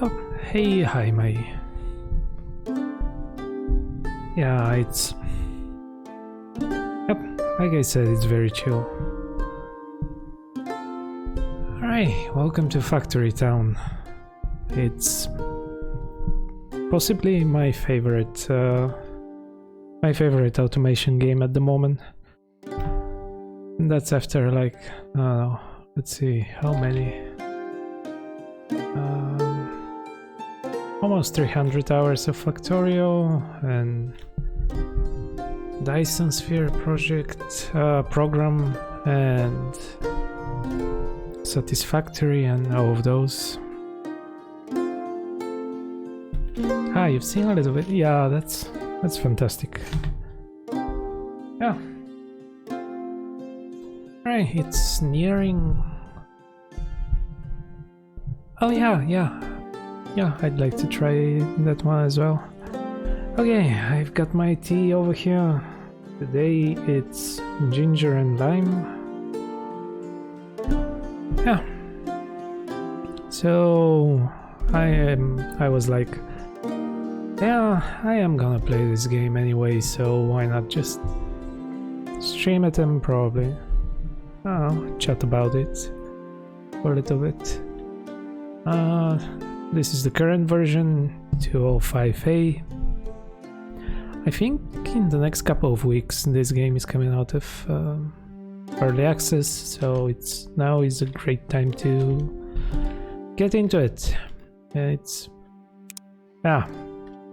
Oh, hey, hi, Mai. Yeah, it's... Yep, like I said, it's very chill. Alright, welcome to Factory Town. It's possibly my favorite automation game at the moment. And that's after like, I don't know, let's see, how many? Almost 300 hours of Factorio and Dyson Sphere project program and Satisfactory and all of those. Ah, you've seen a little bit. Yeah, that's fantastic. Yeah. Right, it's nearing. Oh yeah, I'd like to try that one as well. Okay, I've got my tea over here. Today it's ginger and lime. Yeah. So I was like, yeah, I am gonna play this game anyway, so why not just stream it and probably, I don't know, chat about it for a little bit. This is the current version, 205A. I think in the next couple of weeks this game is coming out of early access, so now is a great time to get into it. It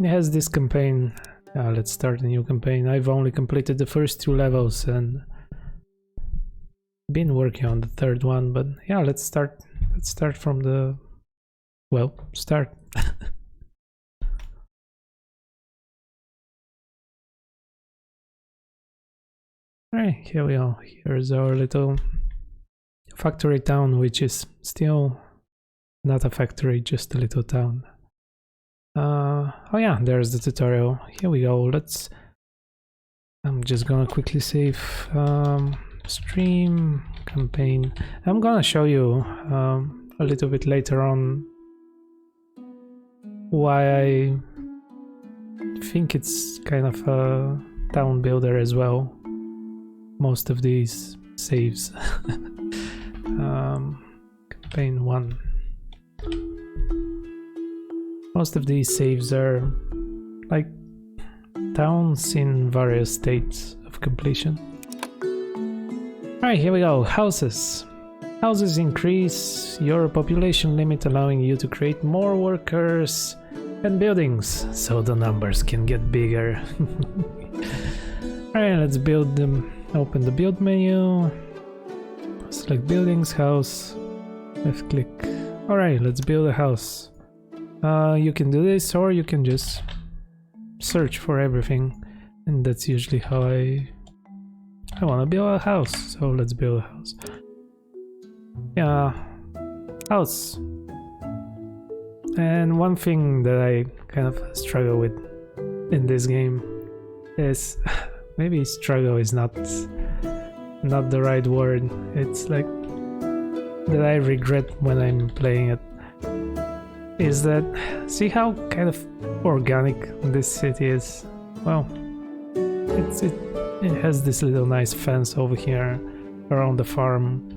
has this campaign. Let's start a new campaign. I've only completed the first 2 levels and been working on the third one, but yeah, let's start from the start. Alright, here we are. Here's our little factory town, which is still not a factory, just a little town. Oh yeah, there's the tutorial. Here we go. I'm just gonna quickly save stream campaign. I'm gonna show you a little bit later on why I think it's kind of a town builder as well. Most of these saves. Campaign 1. Most of these saves are like towns in various states of completion. Alright, here we go. Houses. Houses increase your population limit, allowing you to create more workers and buildings, so the numbers can get bigger. Alright, let's build them. Open the build menu. Select buildings, house. Left click. Alright, let's build a house. You can do this, or you can just search for everything, and that's usually how I want to build a house. So let's build a house. Yeah, house. And one thing that I kind of struggle with in this game is maybe struggle is not the right word. It's like that I regret when I'm playing it. Is that, see how kind of organic this city is? Well, it has this little nice fence over here around the farm.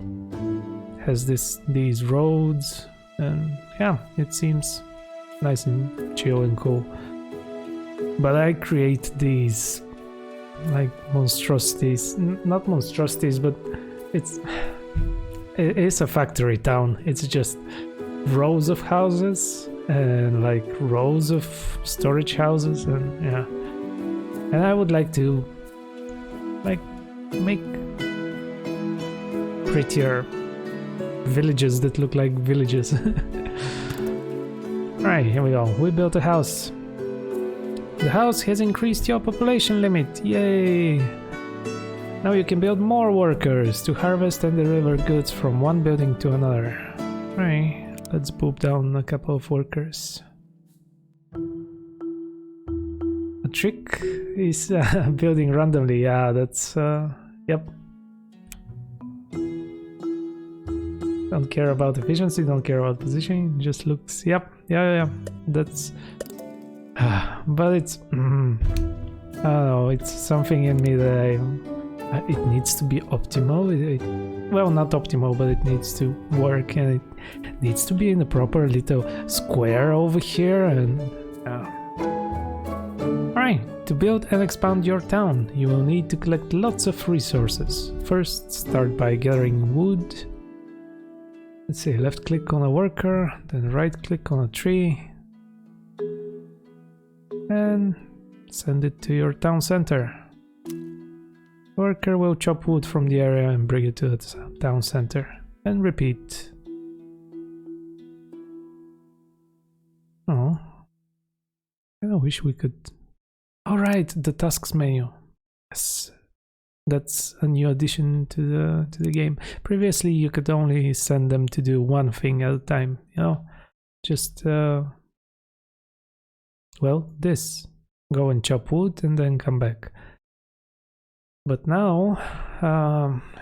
Has these roads, and yeah, it seems nice and chill and cool. But I create these like monstrosities, not monstrosities, but it is a factory town. It's just rows of houses and like rows of storage houses, and yeah, and I would like to like make prettier villages that look like villages. Alright, here we go. We built a house. The house has increased your population limit. Yay! Now you can build more workers to harvest and deliver goods from one building to another. Alright, let's boop down a couple of workers. A trick is building randomly. Yeah, that's yep. Don't care about efficiency, don't care about positioning, just looks, yep, yeah, that's... but it's... I don't know, it's something in me that it needs to be optimal. Well, not optimal, but it needs to work, and it needs to be in the proper little square over here, and... Alright, to build and expand your town, you will need to collect lots of resources. First, start by gathering wood. Let's see, left click on a worker, then right click on a tree. And send it to your town center. Worker will chop wood from the area and bring it to the town center. And repeat. Oh. I wish we could... Alright, the tasks menu. Yes. That's a new addition to the game. Previously, you could only send them to do one thing at a time, you know? Just, well, this. Go and chop wood and then come back. But now,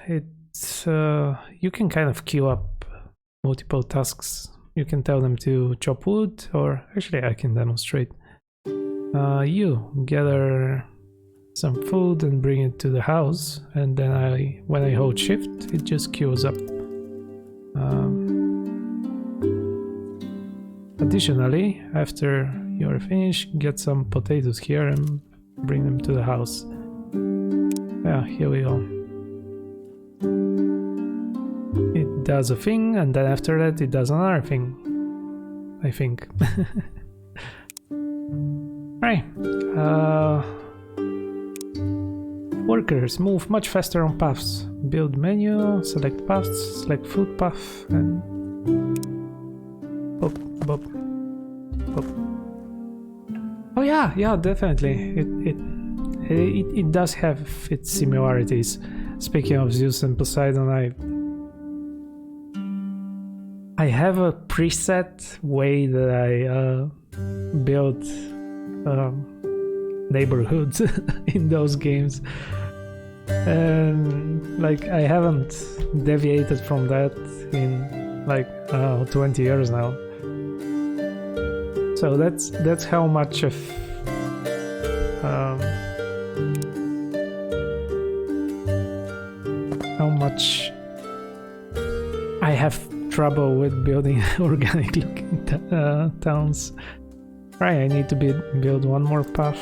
it's, you can kind of queue up multiple tasks. You can tell them to chop wood, or actually I can demonstrate. You gather some food and bring it to the house, and then when I hold shift, it just queues up. Additionally, after you're finished, get some potatoes here and bring them to the house. Yeah, here we go. It does a thing, and then after that it does another thing, I think. Right. Workers move much faster on paths. Build menu, select paths, select food path, and bop, bop, bop. Oh yeah, definitely. It does have its similarities. Speaking of Zeus and Poseidon, I have a preset way that I build neighborhoods in those games, and like I haven't deviated from that in like 20 years now. So that's how much of how much I have trouble with building organic looking towns. Right, I need to build one more path.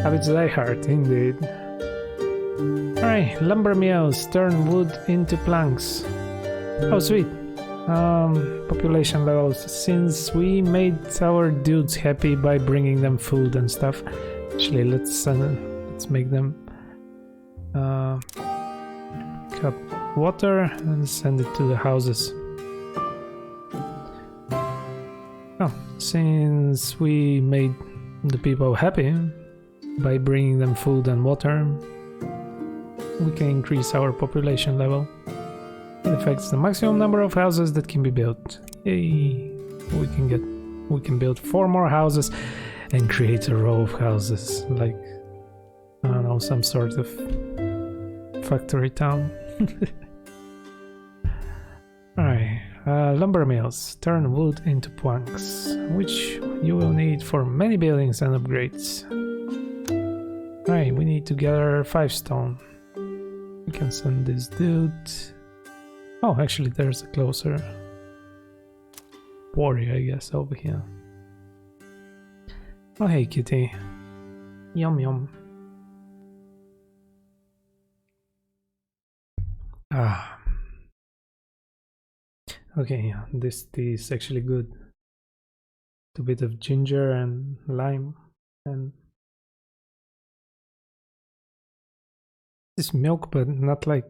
Habits Die Hard, indeed. Alright, lumber mills turn wood into planks. Oh, sweet. Population levels. Since we made our dudes happy by bringing them food and stuff, actually, let's make them cup water and send it to the houses. Oh, since we made the people happy by bringing them food and water, we can increase our population level. It affects the maximum number of houses that can be built. Yay! We can build 4 more houses and create a row of houses, like I don't know, some sort of factory town. Alright. Lumber mills turn wood into planks, which you will need for many buildings and upgrades. Alright, we need to gather 5 stone. We can send this dude. Oh, actually, there's a closer quarry, I guess, over here. Oh, hey, kitty. Yum yum. Ah. Okay, yeah, this tea is actually good. A bit of ginger and lime, and this milk, but not like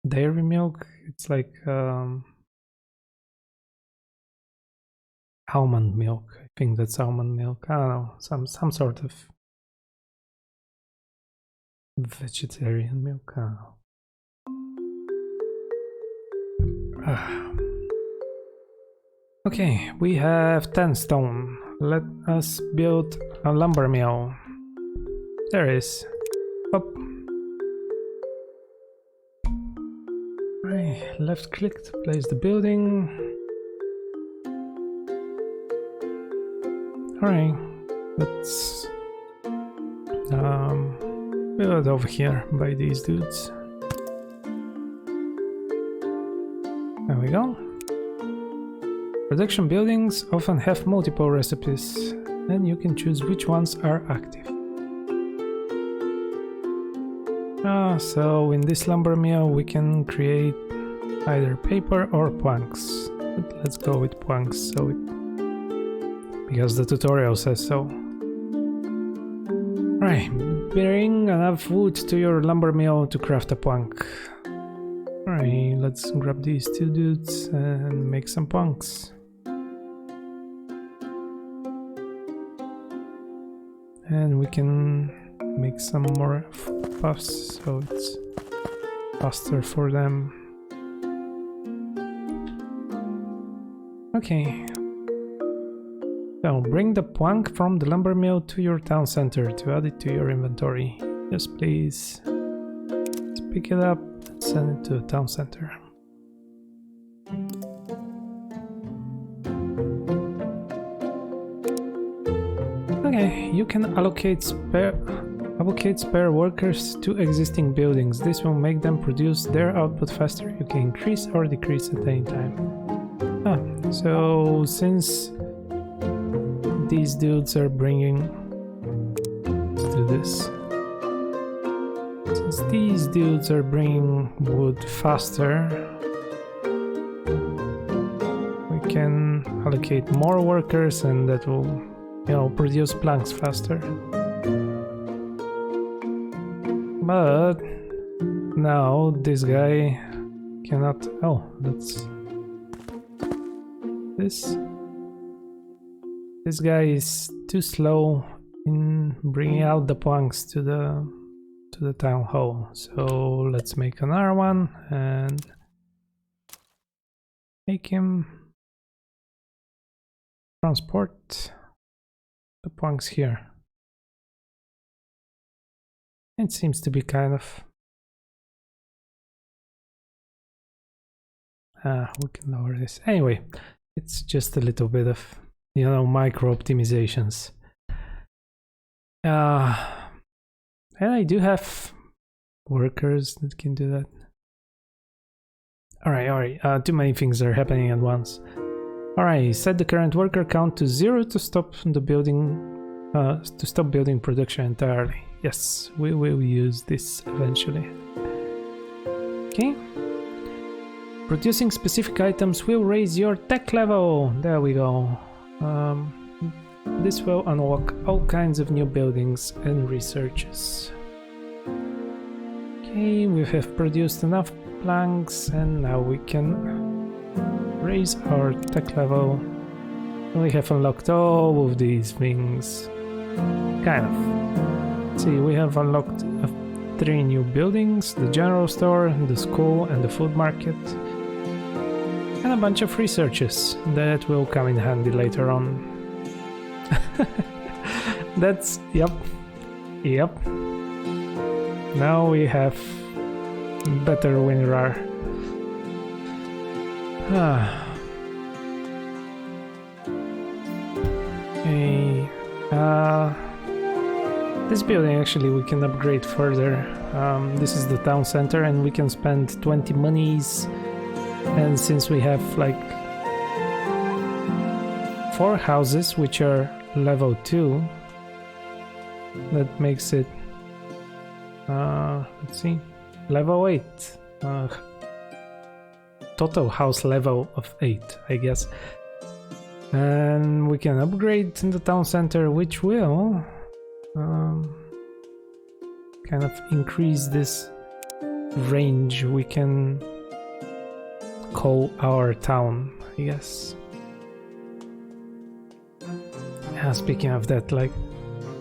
dairy milk. It's like almond milk. I think that's almond milk. I don't know, some sort of vegetarian milk. I don't know. Okay, we have 10 stone. Let us build a lumber mill. There is. Up. Right, left click to place the building. Alright, let's build it over here by these dudes. There we go. Production buildings often have multiple recipes, and you can choose which ones are active. So in this lumber mill we can create either paper or planks. But let's go with planks because the tutorial says so. Right, bring enough wood to your lumber mill to craft a plank. Alright, let's grab these two dudes and make some planks. And we can make some more puffs so it's faster for them. Okay. So bring the plank from the lumber mill to your town center to add it to your inventory. Yes, please. Let's pick it up and send it to the town center. Okay, you can allocate spare workers to existing buildings. This will make them produce their output faster. You can increase or decrease at any time. So since these dudes are bringing... Let's do this. Since these dudes are bringing wood faster, we can allocate more workers and that will, you know, produce planks faster. But now this guy cannot... Oh, that's... This guy is too slow in bringing out the planks to the town hall. So let's make another one and make him transport the planks here. It seems to be kind of... we can lower this. Anyway, it's just a little bit of, you know, micro optimizations. And I do have workers that can do that. Alright, too many things are happening at once. Alright, set the current worker count to 0 to stop the building, building production entirely. Yes, we will use this eventually. Okay. Producing specific items will raise your tech level. There we go. This will unlock all kinds of new buildings and researches. Okay, we have produced enough planks and now we can raise our tech level. We have unlocked all of these things. Kind of. Let's see, we have unlocked 3 new buildings, the general store, the school and the food market. And a bunch of researches that will come in handy later on. That's... Yep. Now we have better WinRAR. Okay. This building actually we can upgrade further. This is the town center and we can spend 20 monies. And since we have like 4 houses which are level 2, that makes it let's see, level 8, total house level of 8, I guess. And we can upgrade in the town center, which will kind of increase this range we can call our town, I guess. Yeah, speaking of that, like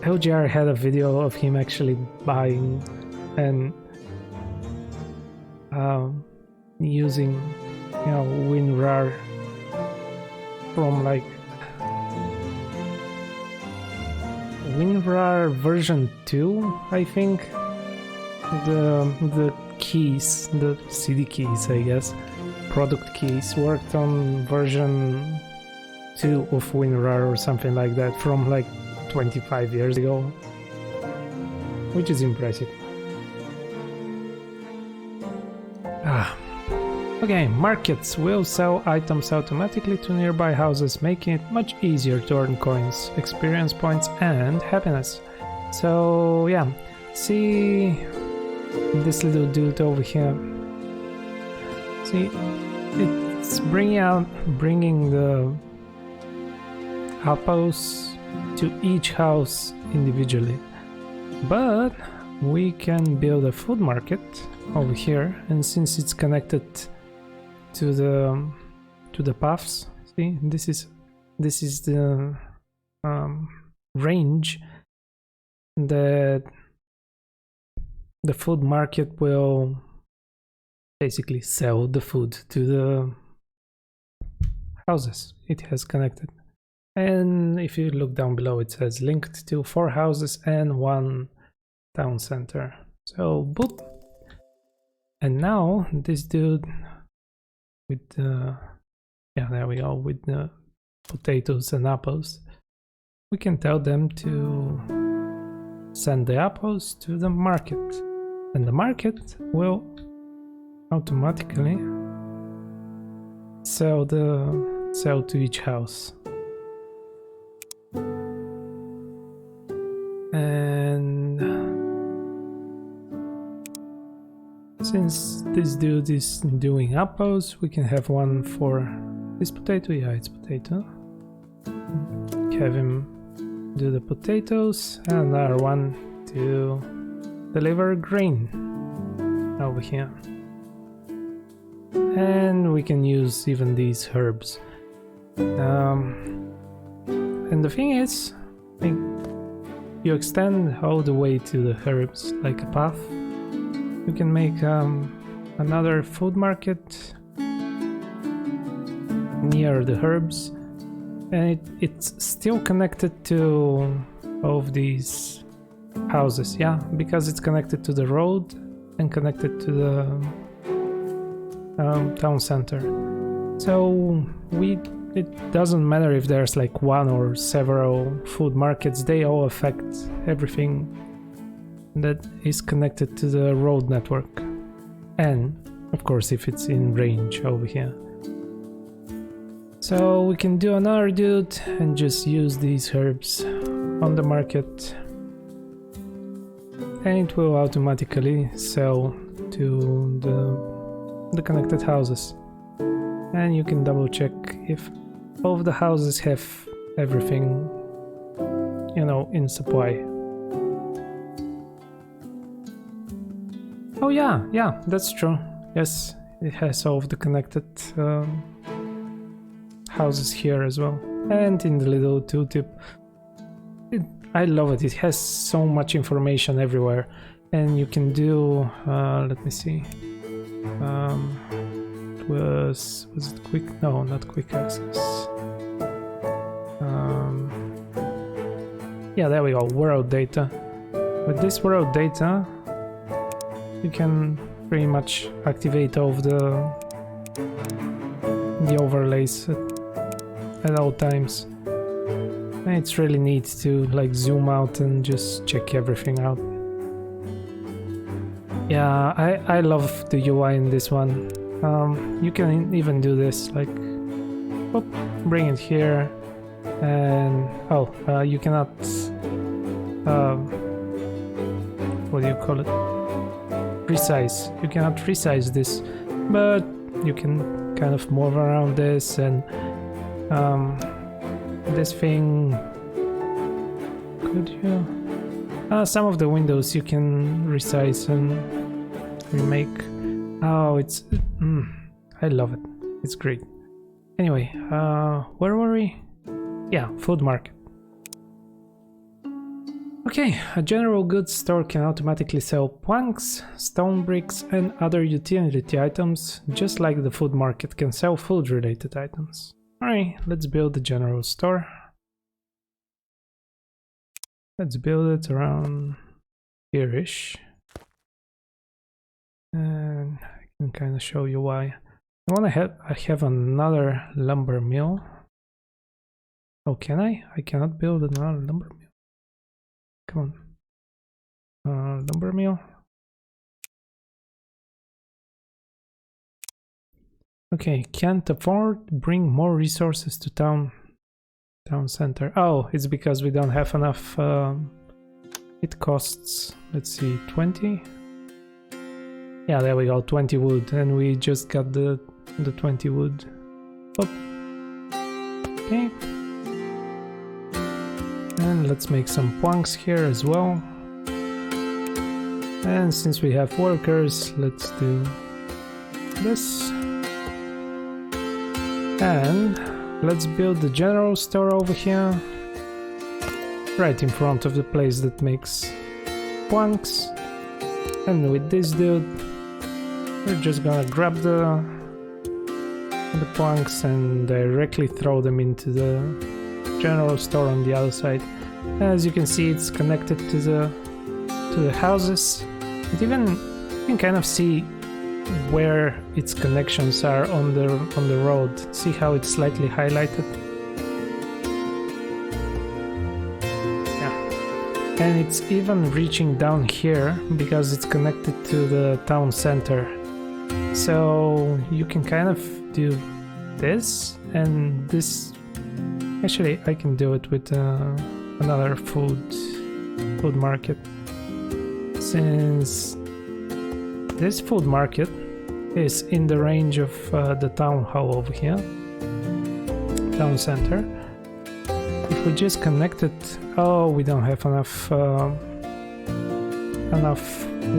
LGR had a video of him actually buying and using, you know, WinRAR from like WinRAR version 2, I think. The keys, the CD keys, I guess, product keys, worked on version 2 of WinRAR or something like that from like 25 years ago, which is impressive. Okay, markets will sell items automatically to nearby houses, making it much easier to earn coins, experience points, and happiness. So yeah, see this little dude over here. See, it's bringing the apples to each house individually, but we can build a food market over here, and since it's connected to the paths, see, this is the range that the food market will basically sell the food to the houses it has connected. And if you look down below, it says linked to 4 houses and 1 town center. So boop. And now this dude with the, yeah, there we go, with the potatoes and apples, we can tell them to send the apples to the market, and the market will automatically sell to each house. And since this dude is doing apples, we can have one for this potato. Yeah, it's potato. Have him do the potatoes, and another one to deliver grain over here. And we can use even these herbs. And the thing is, you extend all the way to the herbs like a path. You can make another food market near the herbs, and it's still connected to all of these houses, yeah, because it's connected to the road and connected to the town center. So it doesn't matter if there's like one or several food markets, they all affect everything that is connected to the road network, and of course if it's in range over here. So we can do another dude and just use these herbs on the market, and it will automatically sell to the connected houses. And you can double check if all of the houses have everything, you know, in supply. Oh yeah, that's true. Yes, it has all of the connected houses here as well. And in the little tooltip, I love it. It has so much information everywhere, and you can do. Let me see. Was it quick? No, not quick access. Yeah, there we go. World data. With this world data, you can pretty much activate all of the overlays at all times. And it's really neat to like zoom out and just check everything out. Yeah, I love the UI in this one. You can even do this, like, oh, bring it here, and you cannot, what do you call it? Resize. You cannot resize this, but you can kind of move around this, and this thing, could you? Some of the windows you can resize and remake. Oh, it's I love it. It's great. Anyway, where were we? Yeah, food market. Okay, a general goods store can automatically sell planks, stone bricks, and other utility items, just like the food market can sell food-related items. Alright, let's build the general store. Let's build it around here-ish. And I can kind of show you why. I have another lumber mill. Oh, can I? I cannot build another lumber mill. Come on. Lumber mill. Okay, can't afford. Bring more resources to town center. Oh, it's because we don't have enough. It costs, let's see, 20. Yeah, there we go, 20 wood, and we just got the 20 wood. Oh. Okay. And let's make some planks here as well. And since we have workers, let's do this. And let's build the general store over here, right in front of the place that makes planks. And with this dude, we're just gonna grab the planks and directly throw them into the general store on the other side. As you can see, it's connected to the houses. But even you can kind of see where its connections are on the road. See how it's slightly highlighted? Yeah. And it's even reaching down here because it's connected to the town center. So you can kind of do this and this. Actually, I can do it with another food market. Since this food market is in the range of the town hall over here, town center. If we just connect it, oh, we don't have enough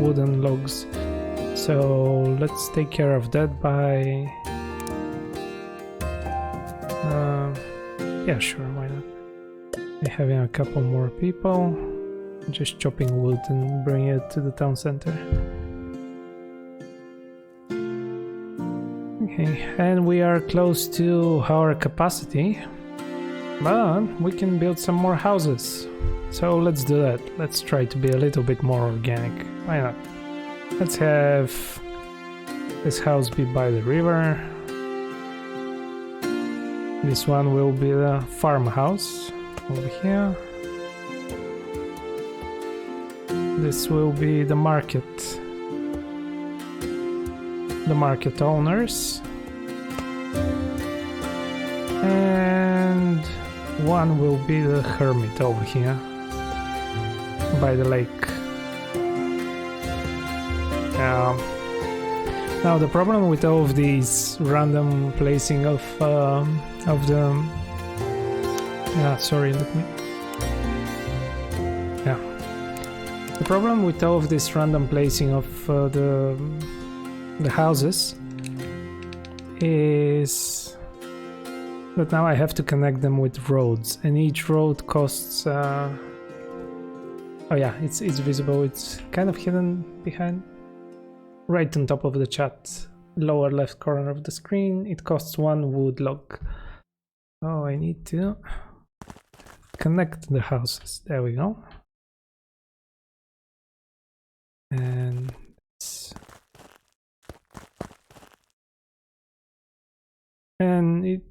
wooden logs. So let's take care of that by yeah, sure, why not? Having a couple more people, just chopping wood and bring it to the town center. Okay, and we are close to our capacity, but we can build some more houses. So let's do that. Let's try to be a little bit more organic. Why not? Let's have this house be by the river. This one will be the farmhouse over here. This will be the market. The market owners. And one will be the hermit over here by the lake. Now the problem with all of these random placing of the the problem with all of this random placing of the houses is that now I have to connect them with roads, and each road costs oh yeah, it's visible, it's kind of hidden behind, right on top of the chat, lower left corner of the screen. It costs 1 wood log. Oh, I need to connect the houses. There we go. And you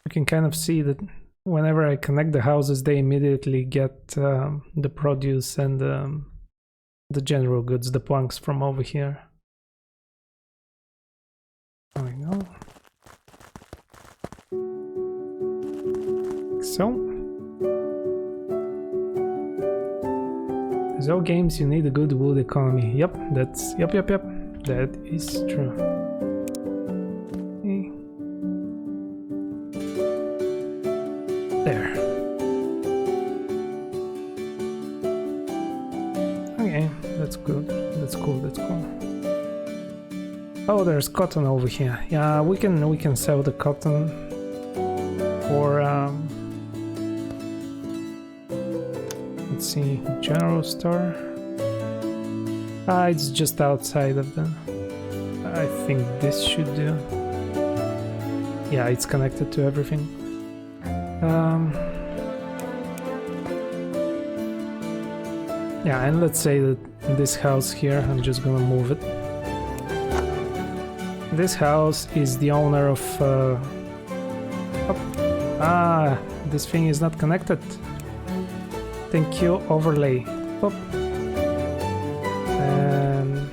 can kind of see that whenever I connect the houses, they immediately get the produce and the general goods, the planks from over here. There we go. So, as all games, you need a good wood economy. Yep, that's yep. That is true. Okay. There. Okay, that's good. That's cool. Oh, there's cotton over here. Yeah, we can sell the cotton for let's see, general store. It's just outside of the. I think this should do. Yeah, it's connected to everything. Yeah, and let's say that this house here, I'm just gonna move it. This house is the owner of... this thing is not connected. Thank you, overlay. Oh. And...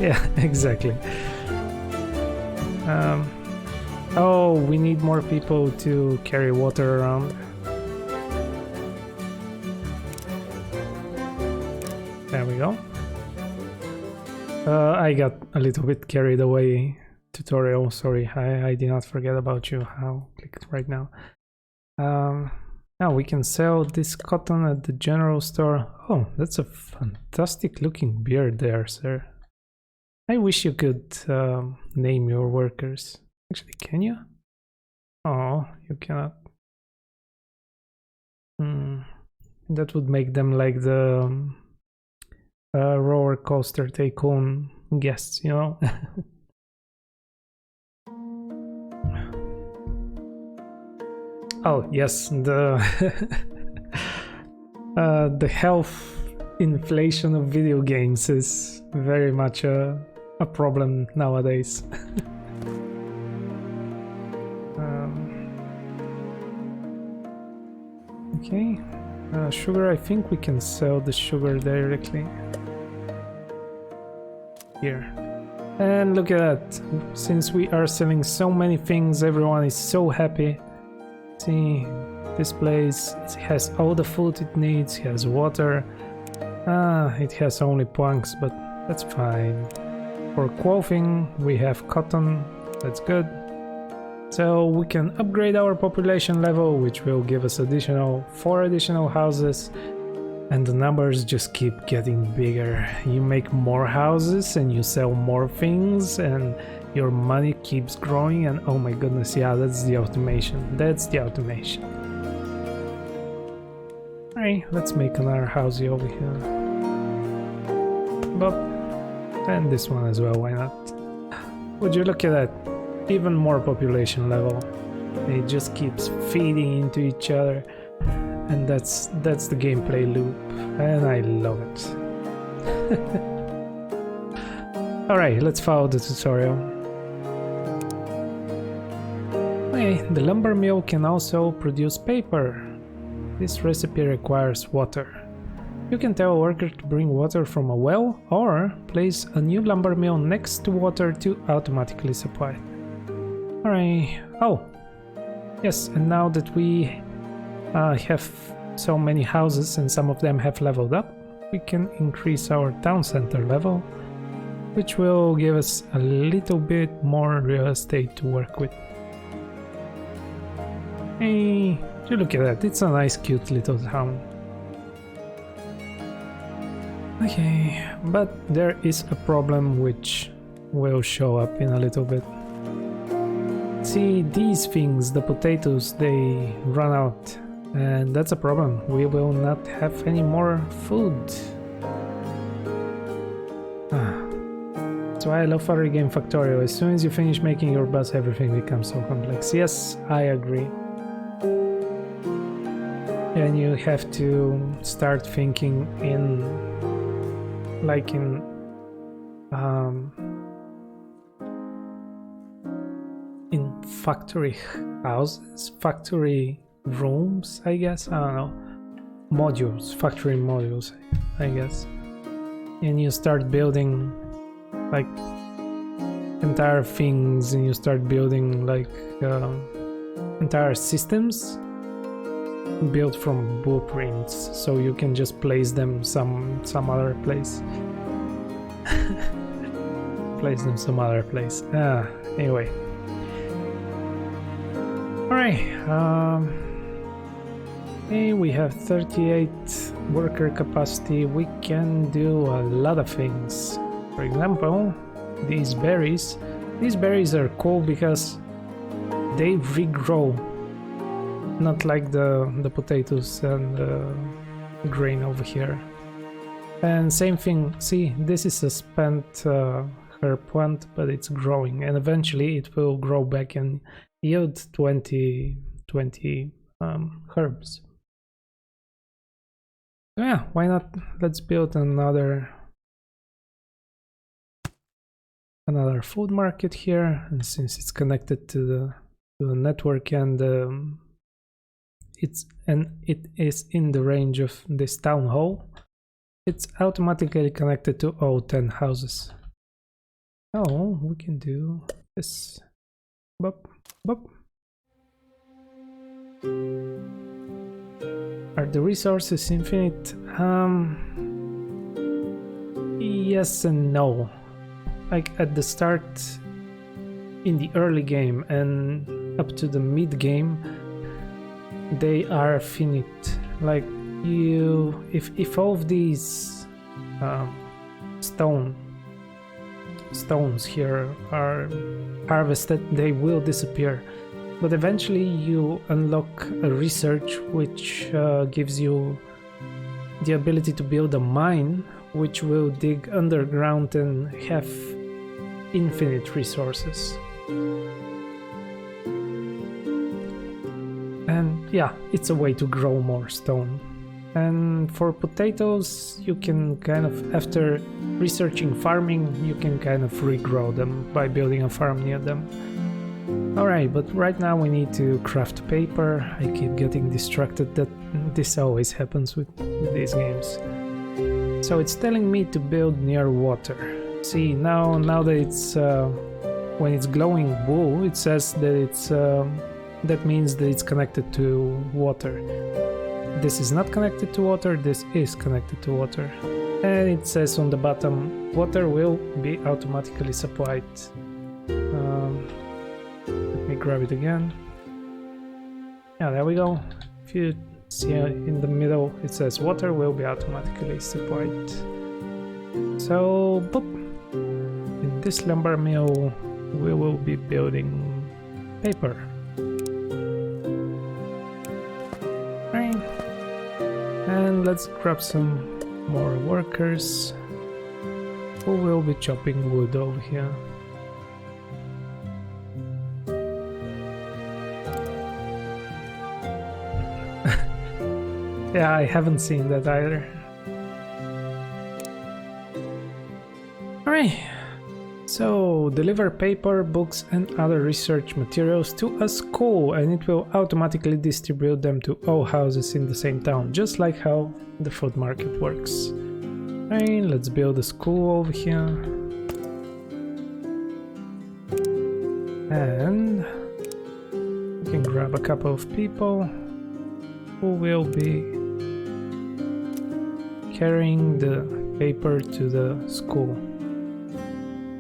yeah, exactly. Oh, we need more people to carry water around. There we go. I got a little bit carried away. Tutorial, sorry, I did not forget about you. I'll click it right now. Now we can sell this cotton at the general store. Oh, that's a fantastic looking beard there, sir. I wish you could name your workers. Actually, can you? Oh, you cannot. That would make them like the roller coaster tycoon guests, you know? Oh yes, the the health inflation of video games is very much a problem nowadays. Okay, sugar, I think we can sell the sugar directly here. And look at that, since we are selling so many things, everyone is so happy. See, this place, it has all the food it needs, it has water. It has only planks, but that's fine. For clothing, we have cotton, that's good. So we can upgrade our population level, which will give us 4 additional houses. And the numbers just keep getting bigger. You make more houses and you sell more things and your money keeps growing, and oh my goodness, yeah, that's the automation. That's the automation. Alright, let's make another house over here. But, and this one as well, why not? Would you look at that? Even more population level. It just keeps feeding into each other. And that's the gameplay loop, and I love it. Alright, let's follow the tutorial. Okay, the lumber mill can also produce paper. This recipe requires water. You can tell a worker to bring water from a well, or place a new lumber mill next to water to automatically supply it. Alright, oh, yes, and now that we have so many houses and some of them have leveled up, we can increase our town center level, which will give us a little bit more real estate to work with. Hey, you look at that, it's a nice cute little town. Okay, but there is a problem which will show up in a little bit. See, these things, the potatoes, they run out. And that's a problem. We will not have any more food. That's why I love Furry Game Factorio. As soon as you finish making your bus, everything becomes so complex. Yes, I agree. And you have to start thinking in factory houses, factory rooms, I guess, I don't know, modules, factory modules, I guess. And you start building like entire things, and you start building like entire systems built from blueprints, so you can just place them some other place. Place them some other place. Anyway. Alright, okay, we have 38 worker capacity. We can do a lot of things. For example, these berries. These berries are cool because they regrow. Not like the potatoes and the grain over here. And same thing, see, this is a spent herb plant, but it's growing, and eventually it will grow back and yield 20 herbs. Yeah, why not? Let's build another food market here, and since it's connected to the network and it is in the range of this town hall, it's automatically connected to all 10 houses. Oh, we can do this. Bop, bop. Are the resources infinite? Yes and no. Like at the start, in the early game and up to the mid game, they are finite. Like if all of these stones here are harvested, they will disappear. But eventually you unlock a research which gives you the ability to build a mine which will dig underground and have infinite resources. And yeah, it's a way to grow more stone. And for potatoes, you can kind of, after researching farming, you can kind of regrow them by building a farm near them. Alright, but right now we need to craft paper. I keep getting distracted, that this always happens with these games. So it's telling me to build near water. See, now that it's when it's glowing blue, it says that it's that means that it's connected to water. This is not connected to water, this is connected to water. And it says on the bottom, water will be automatically supplied. Let me grab it again. Yeah, there we go. If you see in the middle, it says water will be automatically supplied. So, boop. In this lumber mill, we will be building paper. Right. And let's grab some more workers who will be chopping wood over here. Yeah, I haven't seen that either. Alright, so deliver paper, books and other research materials to a school and it will automatically distribute them to all houses in the same town, just like how the food market works. Alright, let's build a school over here. And we can grab a couple of people who will be carrying the paper to the school.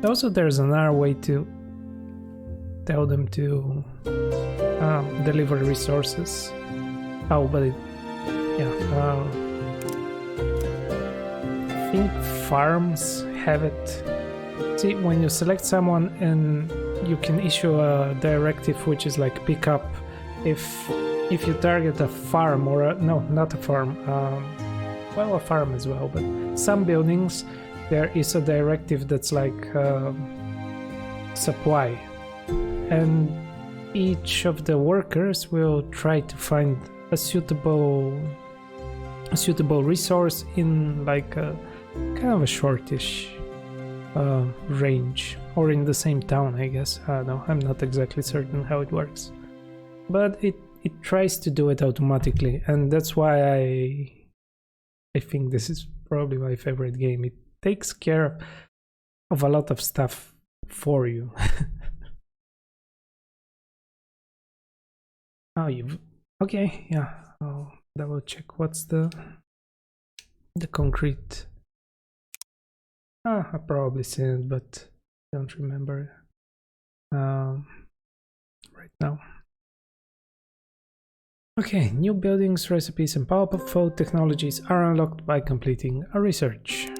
Also, there's another way to tell them to deliver resources. Oh, but I think farms have it. See, when you select someone and you can issue a directive which is like pick up if you target a farm or no, not a farm, well, a farm as well, but some buildings there is a directive that's like supply, and each of the workers will try to find a suitable resource in like a kind of a shortish range, or in the same town, I guess. I don't know, I'm not exactly certain how it works, but it tries to do it automatically, and that's why I think this is probably my favorite game. It takes care of a lot of stuff for you. Oh, okay, yeah. I'll double check what's the concrete. I've probably seen it, but don't remember right now. Okay, new buildings, recipes and powerful technologies are unlocked by completing a research.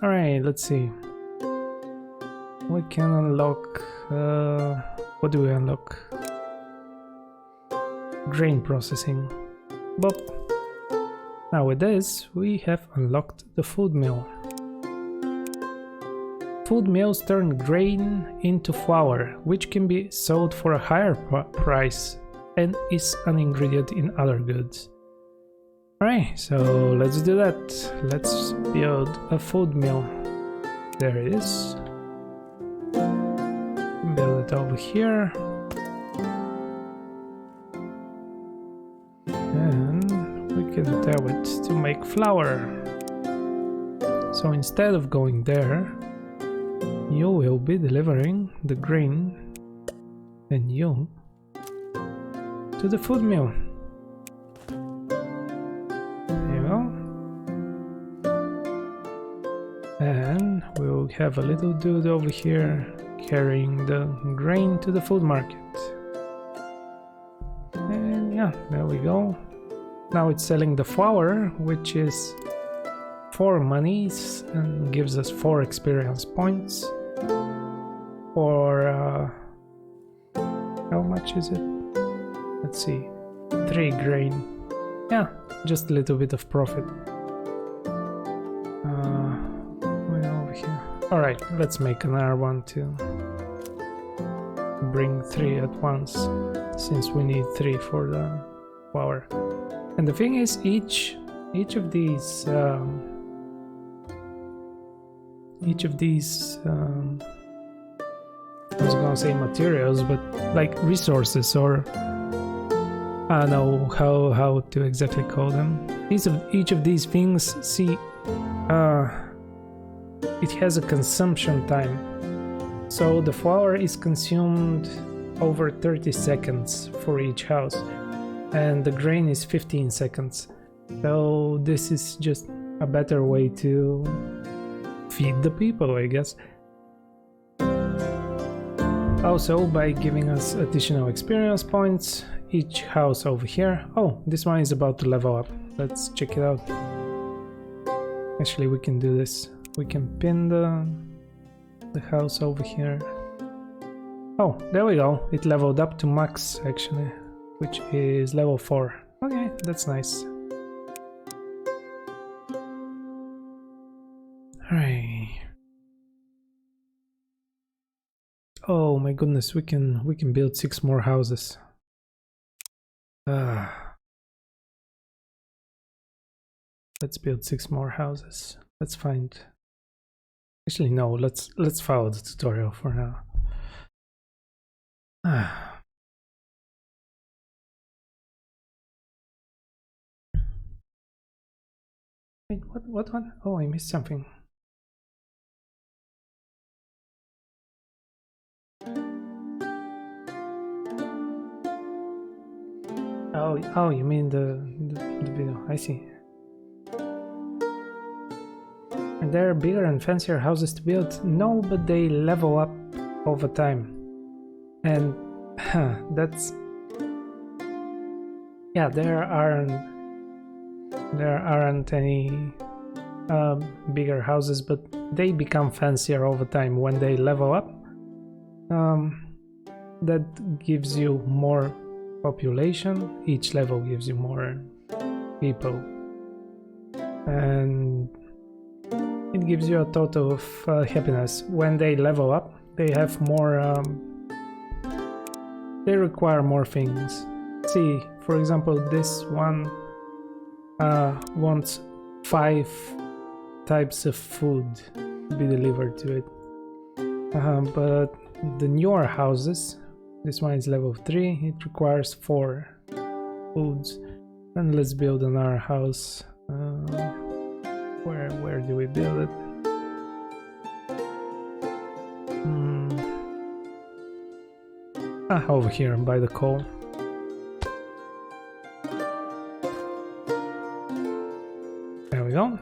Alright, let's see. We can unlock... what do we unlock? Grain processing. Bop. Now with this, we have unlocked the food mill. Food mills turn grain into flour, which can be sold for a higher price and is an ingredient in other goods. Alright, so let's do that. Let's build a food mill. There it is. Build it over here. And we can tell it to make flour. So instead of going there, you will be delivering the grain and you to the food mill. There you go. And we'll have a little dude over here carrying the grain to the food market. And yeah, there we go. Now it's selling the flour, which is 4 monies and gives us 4 experience points. For how much is it? Let's see, 3 grain. Yeah, just a little bit of profit. Way over here. Alright, let's make another one to bring 3 at once, since we need 3 for the flour. And the thing is, each of these I was gonna say materials, but like resources, or I don't know how to exactly call them. Each of these things, see, it has a consumption time. So the flour is consumed over 30 seconds for each house, and the grain is 15 seconds. So this is just a better way to feed the people, I guess. Also, by giving us additional experience points, each house over here. Oh, this one is about to level up. Let's check it out. Actually, we can do this. We can pin the house over here. Oh, there we go. It leveled up to max, actually, which is level 4. Okay, that's nice. Alright. Oh my goodness, we can build 6 more houses. Let's build 6 more houses. Let's find. Actually, no. Let's follow the tutorial for now. Wait, what one? Oh, I missed something. Oh, you mean the video? I see. And there are bigger and fancier houses to build? No, but they level up over time. And that's... Yeah, there aren't any bigger houses, but they become fancier over time when they level up. That gives you more population. Each level gives you more people, and it gives you a total of happiness. When they level up, they have more they require more things. See, for example, this one wants 5 types of food to be delivered to it, but the newer houses, this one is level 3, it requires 4 foods. And let's build another house. Where do we build it? Over here by the coal. There we go.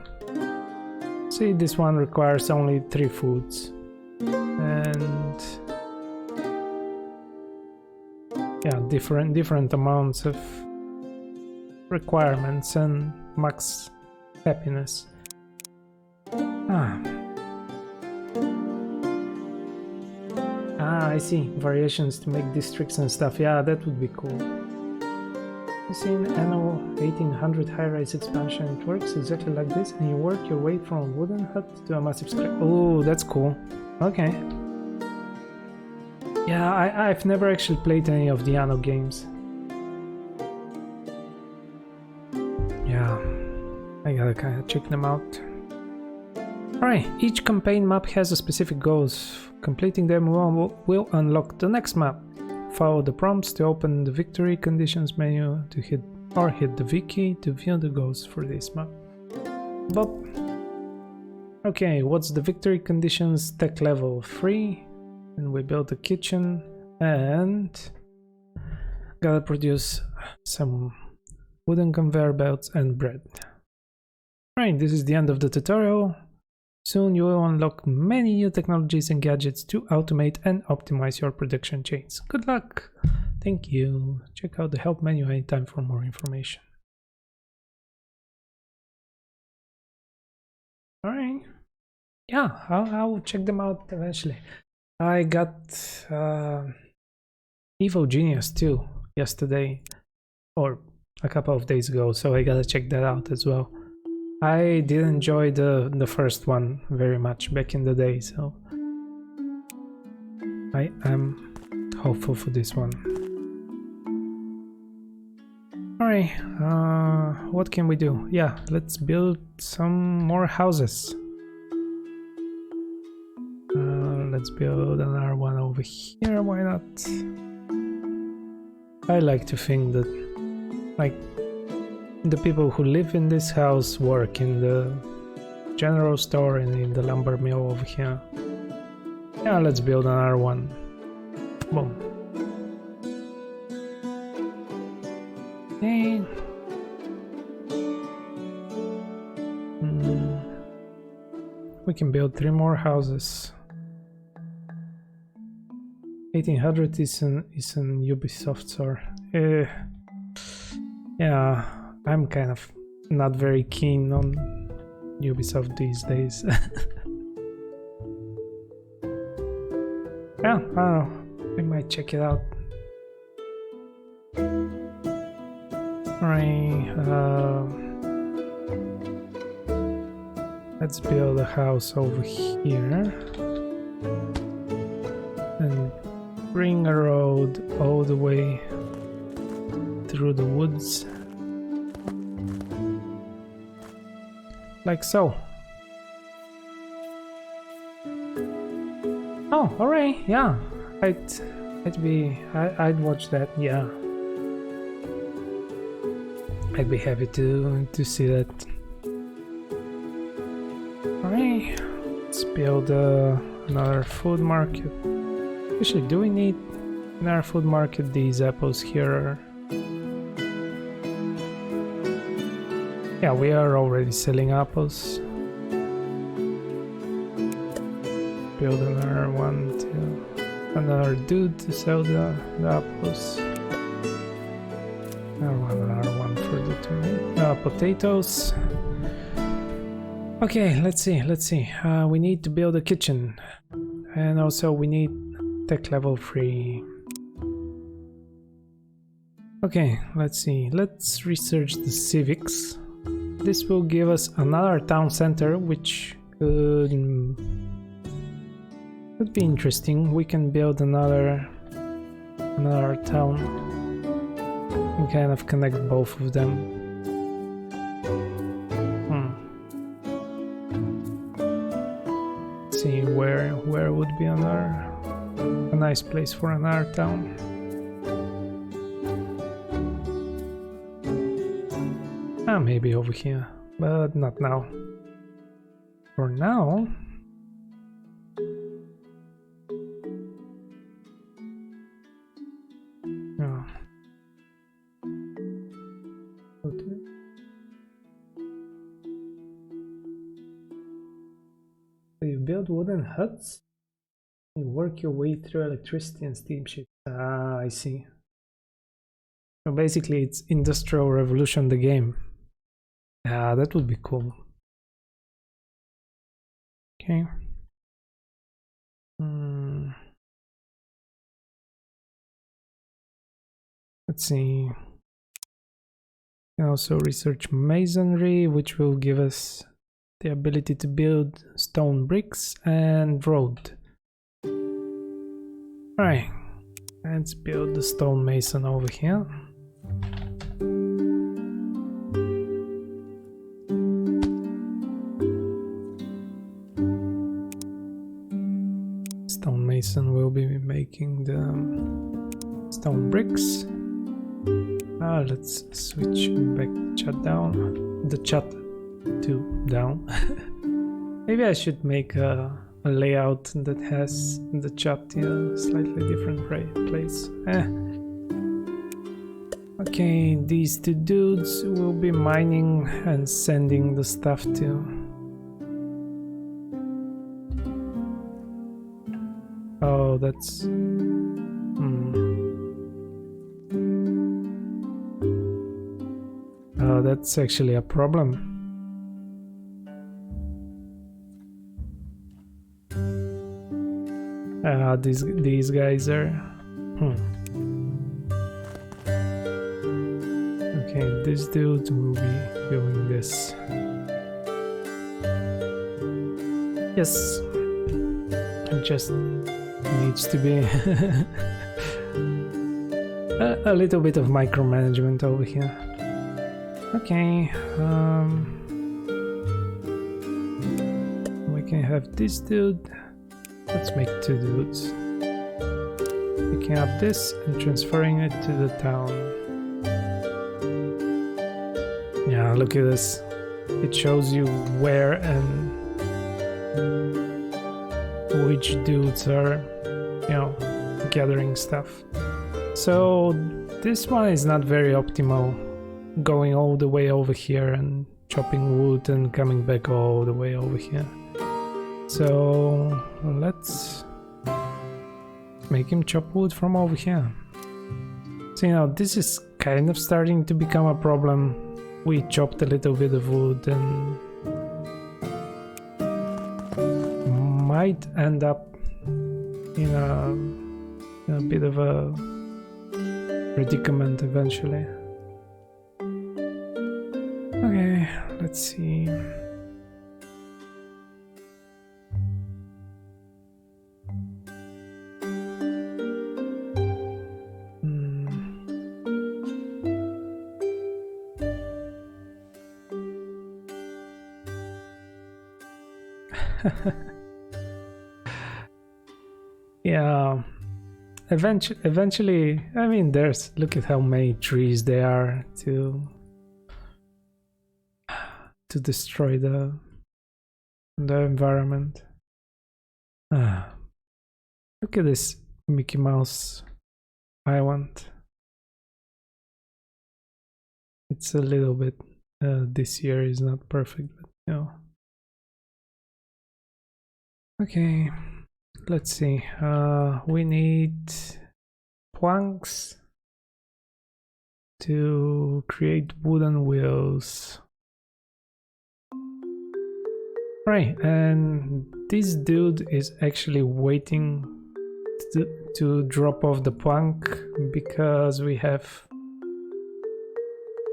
See, this one requires only 3 foods. And yeah, different amounts of requirements and max happiness. I see. Variations to make districts and stuff. Yeah, that would be cool. You see an annual 1800 high-rise expansion. It works exactly like this, and you work your way from a wooden hut to a massive square. Oh, that's cool. Okay. Yeah, I've never actually played any of the Anno games. Yeah. gotta kind of check them out. Alright, each campaign map has a specific goals. Completing them will unlock the next map. Follow the prompts to open the victory conditions menu to hit the V key to view the goals for this map. Bob. Okay, what's the victory conditions? Tech level 3. And we built a kitchen and gotta produce some wooden conveyor belts and bread. Right, this is the end of the tutorial. Soon you will unlock many new technologies and gadgets to automate and optimize your production chains. Good luck! Thank you. Check out the help menu anytime for more information. Alright. Yeah, I'll check them out eventually. I got Evo Genius too yesterday or a couple of days ago, so I gotta check that out as well. I did enjoy the first one very much back in the day, so I am hopeful for this one. Alright, what can we do? Yeah, let's build some more houses. Let's build another one over here, why not? I like to think that, like, the people who live in this house work in the general store and in the lumber mill over here. Yeah, let's build another one. Boom. Okay. We can build 3 more houses. 1800 is an Ubisoft store. Yeah, I'm kind of not very keen on Ubisoft these days. Yeah, I don't know. I might check it out. Alright, let's build a house over here. And bring a road all the way through the woods. Like so. Oh, alright, yeah. I'd watch that, yeah. I'd be happy to see that. Alright, let's build another food market. Actually, do we need another food market? These apples here are... Yeah, we are already selling apples. Build another one to... Another dude to sell the apples. Another one for the potatoes. Okay, let's see. We need to build a kitchen. And also we need tech level 3. Okay, let's see. Let's research the civics. This will give us another town center, which could be interesting. We can build another town and kind of connect both of them. Let's see where would be a nice place for another town. Maybe over here, but not now. For now, no. Okay. So you build wooden huts, you work your way through electricity and steamships. Ah, I see. So basically it's Industrial Revolution the game. Yeah, that would be cool. Okay. Let's see. And also research masonry, which will give us the ability to build stone bricks and road. Alright, let's build the stonemason over here. mason will be making the stone bricks. Let's switch back the chat to down. Maybe I should make a layout that has the chat in a slightly different place. Okay, these two dudes will be mining and sending the stuff to. Oh, that's... that's actually a problem. These guys are... Okay, this dude will be doing this. Yes, it just needs to be a little bit of micromanagement over here. Okay, we can have this dude. Let's make two dudes. Picking up this and transferring it to the town. Yeah, look at this. It shows you where and which dudes are, you know, gathering stuff. So this one is not very optimal, going all the way over here and chopping wood and coming back all the way over here. So let's make him chop wood from over here. So, you know, this is kind of starting to become a problem. We chopped a little bit of wood and might end up in a bit of a predicament eventually. Okay, let's see. Yeah, eventually, I mean, look at how many trees there are to destroy the environment. Look at this Mickey Mouse island. It's a little bit, this year is not perfect, but you know. Okay, let's see. We need planks to create wooden wheels. Right, and this dude is actually waiting to drop off the plank because we have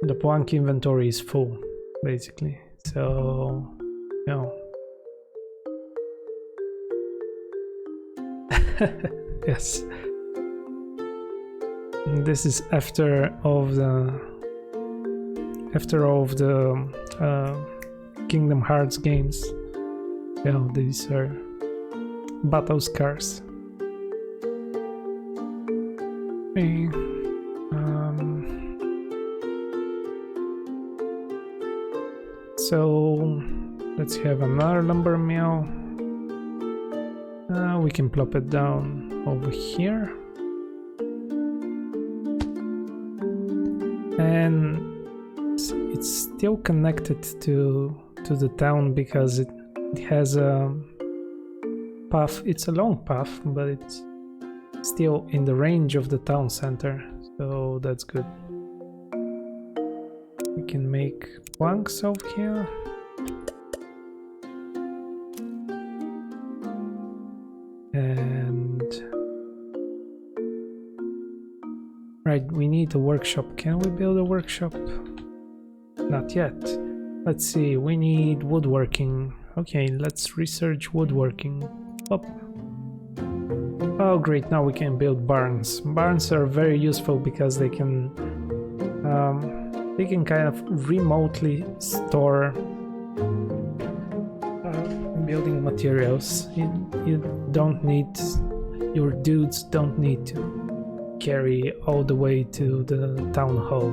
the plank inventory is full, basically. So, you know. Yes. This is after all of the Kingdom Hearts games. You know, these are battle scars. Okay. So let's have another lumber mill. We can plop it down over here. And it's still connected to the town because it has a path. It's a long path, but it's still in the range of the town center, so that's good. We can make planks over here. And right, we need a workshop. Can we build a workshop? Not yet. Let's see, we need woodworking. Okay, let's research woodworking. Oh great, now we can build barns. Barns are very useful because they can kind of remotely store building materials. You don't need your dudes don't need to carry all the way to the town hall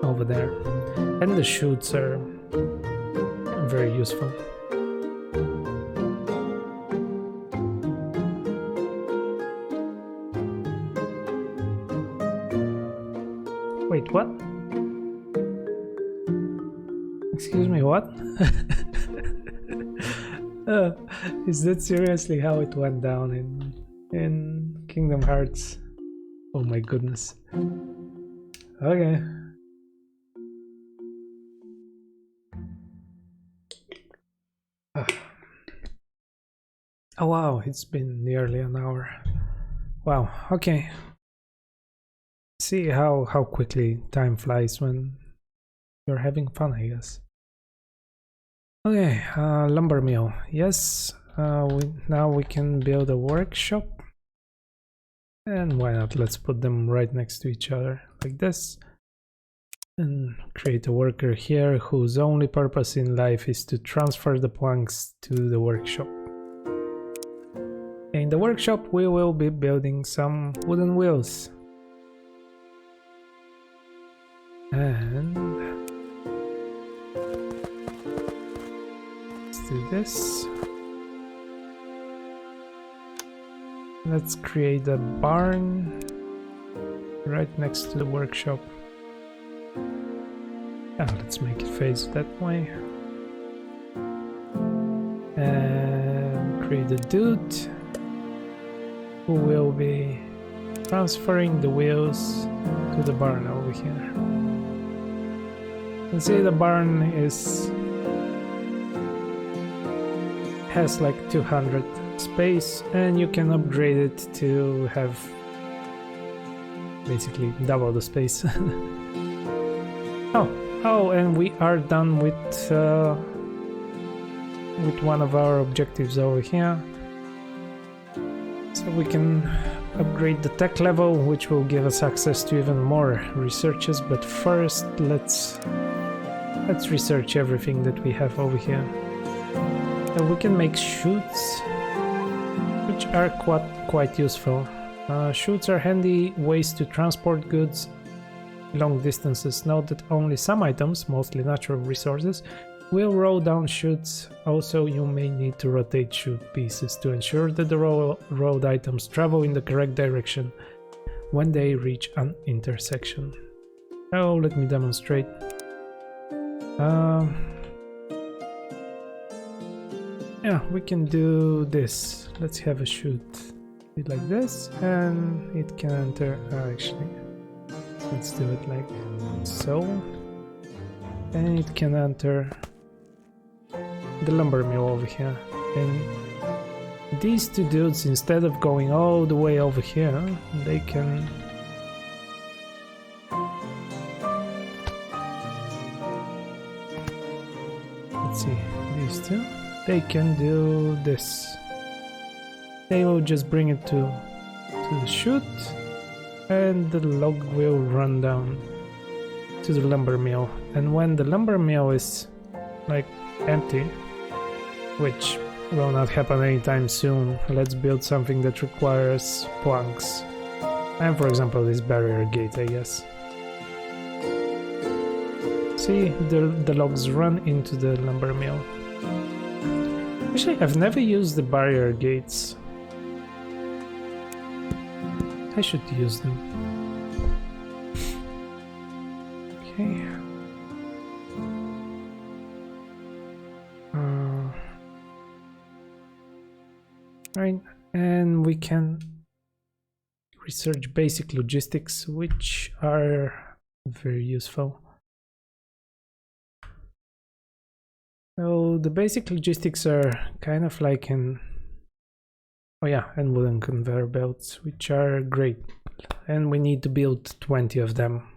over there. And the chutes are very useful. Wait, what? Excuse me, what? Is that seriously how it went down in Kingdom Hearts? Oh my goodness. Okay. Oh wow, it's been nearly an hour. Wow, okay. See how quickly time flies when you're having fun, I guess. Okay, lumber mill. Yes, now we can build a workshop. And why not? Let's put them right next to each other, like this. And create a worker here whose only purpose in life is to transfer the planks to the workshop. In the workshop, we will be building some wooden wheels. And let's do this. Let's create a barn right next to the workshop. Let's make it face that way. And create a dude who will be transferring the wheels to the barn over here. You can see the barn has like 200 space, and you can upgrade it to have basically double the space. Oh, and we are done with one of our objectives over here. So we can upgrade the tech level, which will give us access to even more researches. But first, let's research everything that we have over here. And we can make chutes, which are quite useful. Chutes are handy ways to transport goods long distances. Note that only some items, mostly natural resources, will roll down chutes. Also, you may need to rotate chute pieces to ensure that the rolled items travel in the correct direction when they reach an intersection. Oh, let me demonstrate. Yeah, we can do this. Let's have a chute. Like this, and it can enter. Actually, let's do it like so. And it can enter the lumber mill over here. And these two dudes, instead of going all the way over here, they can let's see, these two, they can do this. They will just bring it to the chute, and the log will run down to the lumber mill. And when the lumber mill is like empty, which will not happen anytime soon, let's build something that requires planks. And for example, this barrier gate, I guess. See, the logs run into the lumber mill. Actually, I've never used the barrier gates. I should use them. Okay. Right, and we can research basic logistics, which are very useful. So the basic logistics are kind of like in, oh yeah, and wooden conveyor belts, which are great, and we need to build 20 of them.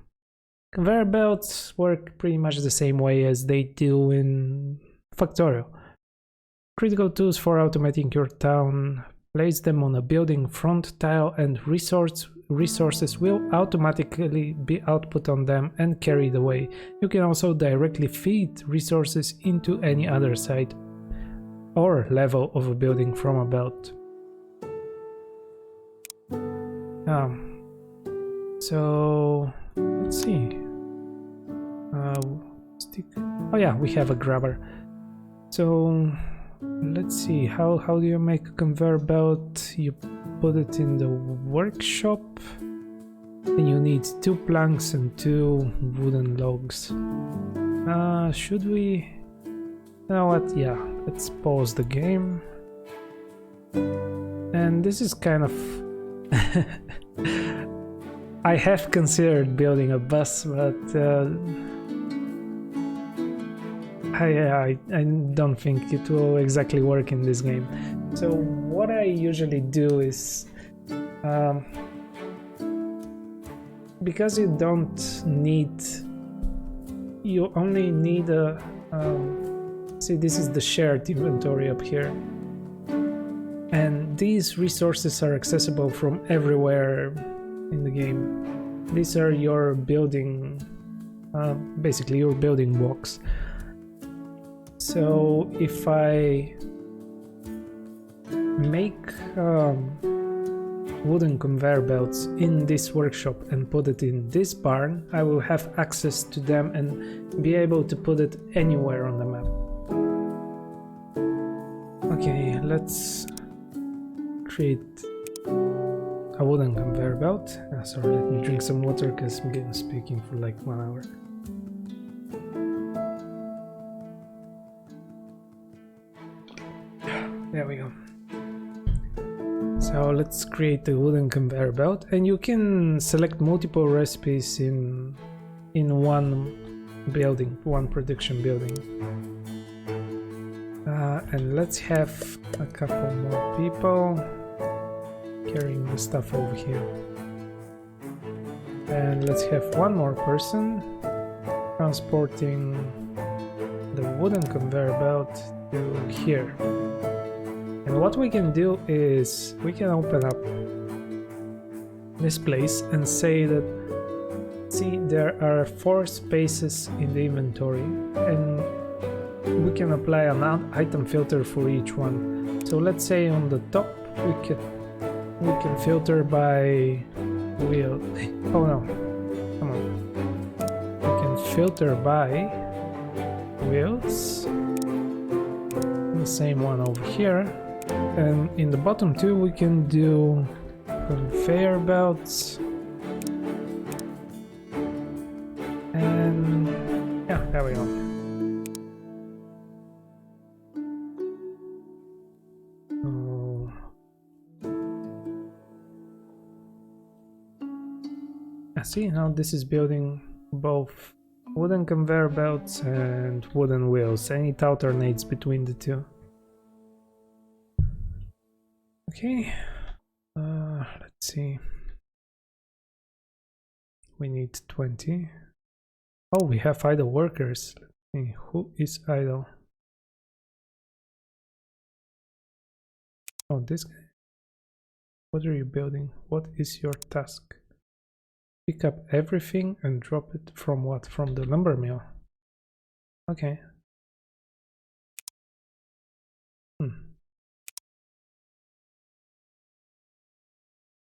Conveyor belts work pretty much the same way as they do in Factorio. Critical tools for automating your town. Place them on a building front tile, and resources will automatically be output on them and carried away. You can also directly feed resources into any other side or level of a building from a belt. So let's see. Oh yeah, we have a grabber. So let's see. How do you make a conveyor belt? You put it in the workshop, and you need 2 planks and 2 wooden logs. Should we? You know what? Yeah, let's pause the game. And this is kind of I have considered building a bus, but I don't think it will exactly work in this game. So what I usually do is, because you only need a, see, this is the shared inventory up here. And these resources are accessible from everywhere in the game. These are your building, basically your building blocks. So if I make wooden conveyor belts in this workshop and put it in this barn, I will have access to them and be able to put it anywhere on the map. Okay, let's create a wooden conveyor belt. Sorry, let me drink some water because I'm getting speaking for like 1 hour. There we go. So let's create the wooden conveyor belt, and you can select multiple recipes in one building, one production building. And let's have a couple more people carrying the stuff over here. And let's have one more person transporting the wooden conveyor belt to here. And what we can do is we can open up this place and say that, see, there are 4 spaces in the inventory, and we can apply an item filter for each one. So let's say on the top we can filter by wheel. Oh no, come on. We can filter by wheels. The same one over here. And in the bottom too we can do conveyor belts. And yeah, there we go. See, now this is building both wooden conveyor belts and wooden wheels, and it alternates between the two. Okay, let's see. We need 20. Oh, we have idle workers. Let's see, who is idle? Oh, this guy. What are you building? What is your task? Pick up everything and drop it from what? From the lumber mill. Okay.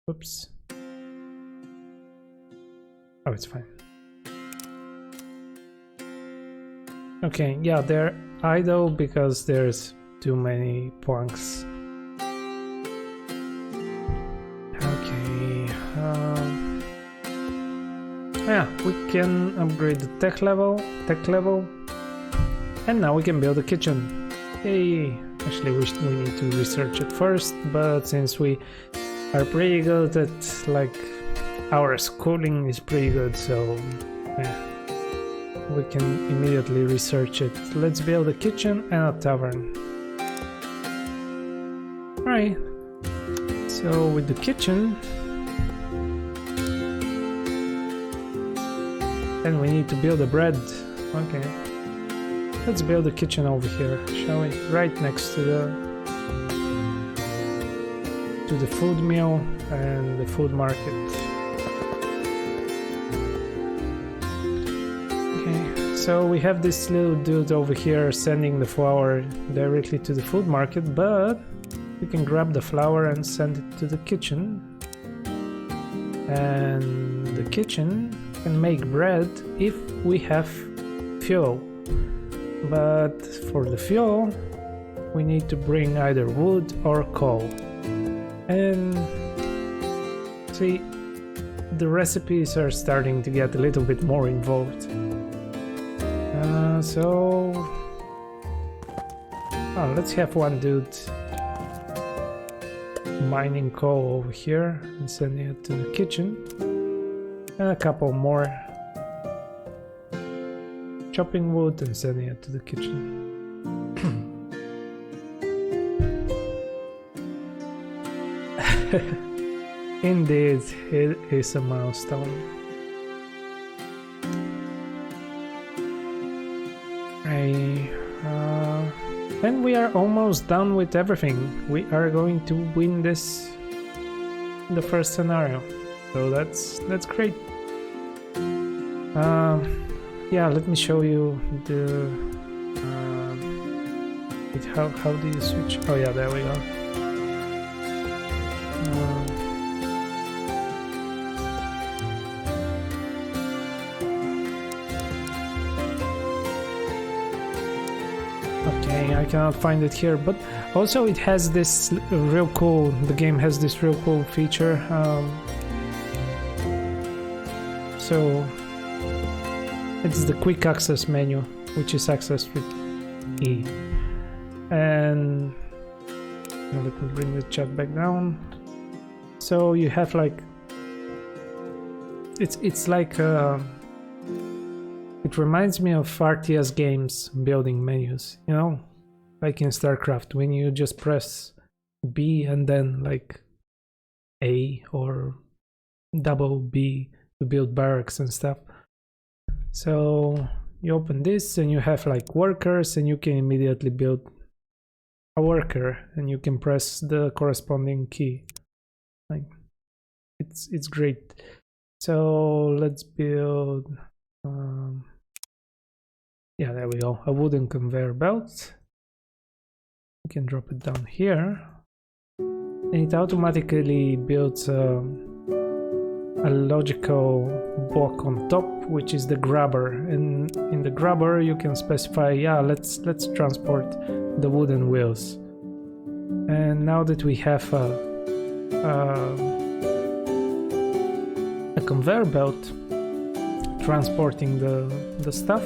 Oops. Oh, it's fine. Okay, yeah, they're idle because there's too many planks. Okay. Yeah, we can upgrade the tech level, and now we can build a kitchen. Yay! Actually, we need to research it first, but since we are pretty good at, like, our schooling is pretty good, so yeah, we can immediately research it. Let's build a kitchen and a tavern. Alright, so with the kitchen, then we need to build a bread. Okay, let's build a kitchen over here, shall we? Right next to the food mill and the food market. Okay, so we have this little dude over here sending the flour directly to the food market, but we can grab the flour and send it to the kitchen. And the kitchen can make bread if we have fuel. But for the fuel, we need to bring either wood or coal. And see, the recipes are starting to get a little bit more involved. Let's have one dude mining coal over here and sending it to the kitchen, and a couple more chopping wood and sending it to the kitchen. Indeed, it is a milestone. And we are almost done with everything. We are going to win this in the first scenario, so that's great. Yeah, let me show you the how do you switch? Oh yeah, there we go. Okay, I cannot find it here, but also it has this real cool, the game has this real cool feature. So it's the quick access menu, which is accessed with E. And let me bring the chat back down. So you have like, it's like it reminds me of RTS games building menus, you know, like in StarCraft, when you just press B and then like A or double B to build barracks and stuff. So you open this and you have like workers, and you can immediately build a worker and you can press the corresponding key. Like it's great. So let's build yeah, there we go, a wooden conveyor belt. We can drop it down here and it automatically builds a logical block on top, which is the grabber. And in the grabber you can specify, yeah, let's transport the wooden wheels. And now that we have a conveyor belt transporting the stuff,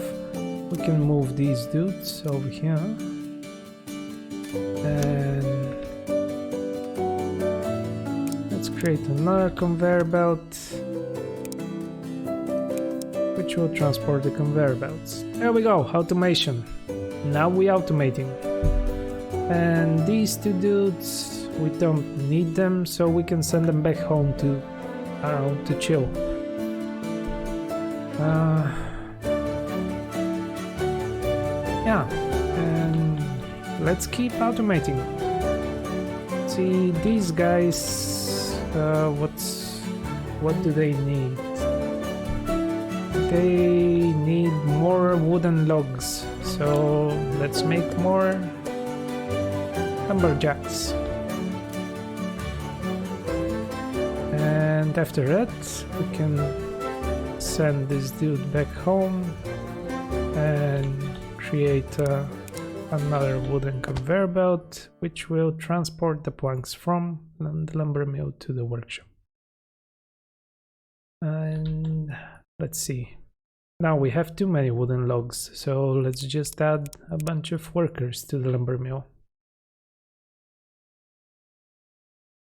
we can move these dudes over here and let's create another conveyor belt which will transport the conveyor belts. There we go, automation. Now we automating. And these two dudes, we don't need them, so we can send them back home to chill. Yeah, and let's keep automating. See, these guys, what do they need? They need more wooden logs, so let's make more lumberjacks. And after that, we can send this dude back home and create another wooden conveyor belt which will transport the planks from the lumber mill to the workshop. And let's see, now we have too many wooden logs, so let's just add a bunch of workers to the lumber mill.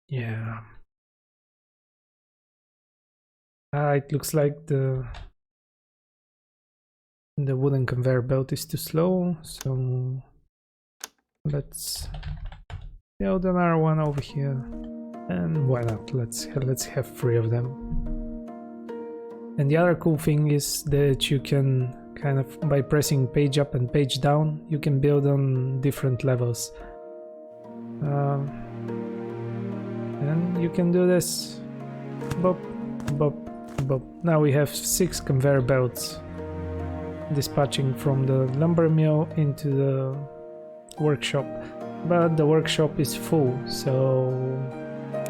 Yeah. It looks like the wooden conveyor belt is too slow, so let's build another one over here. And why not? Let's have 3 of them. And the other cool thing is that you can kind of, by pressing page up and page down, you can build on different levels. And you can do this. Bop, bop, bop. Now we have 6 conveyor belts dispatching from the lumber mill into the workshop, but the workshop is full, so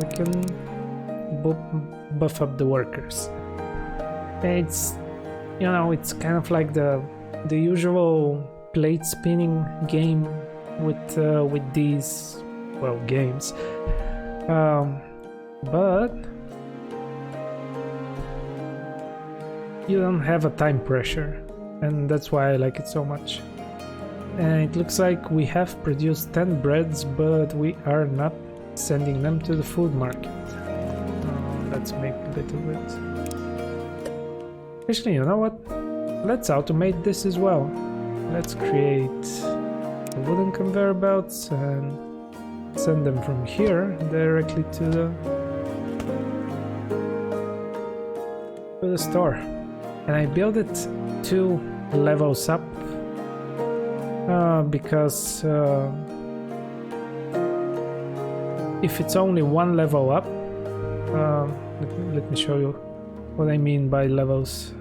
we can boop, buff up the workers. It's, you know, it's kind of like the usual plate spinning game with these, well, games, but you don't have a time pressure, and that's why I like it so much. And it looks like we have produced 10 breads, but we are not sending them to the food market. Let's make a little bit. Actually, you know what? Let's automate this as well. Let's create wooden conveyor belts and send them from here directly to the store. And I build it 2 levels up because if it's only 1 level up, let me show you what I mean by levels.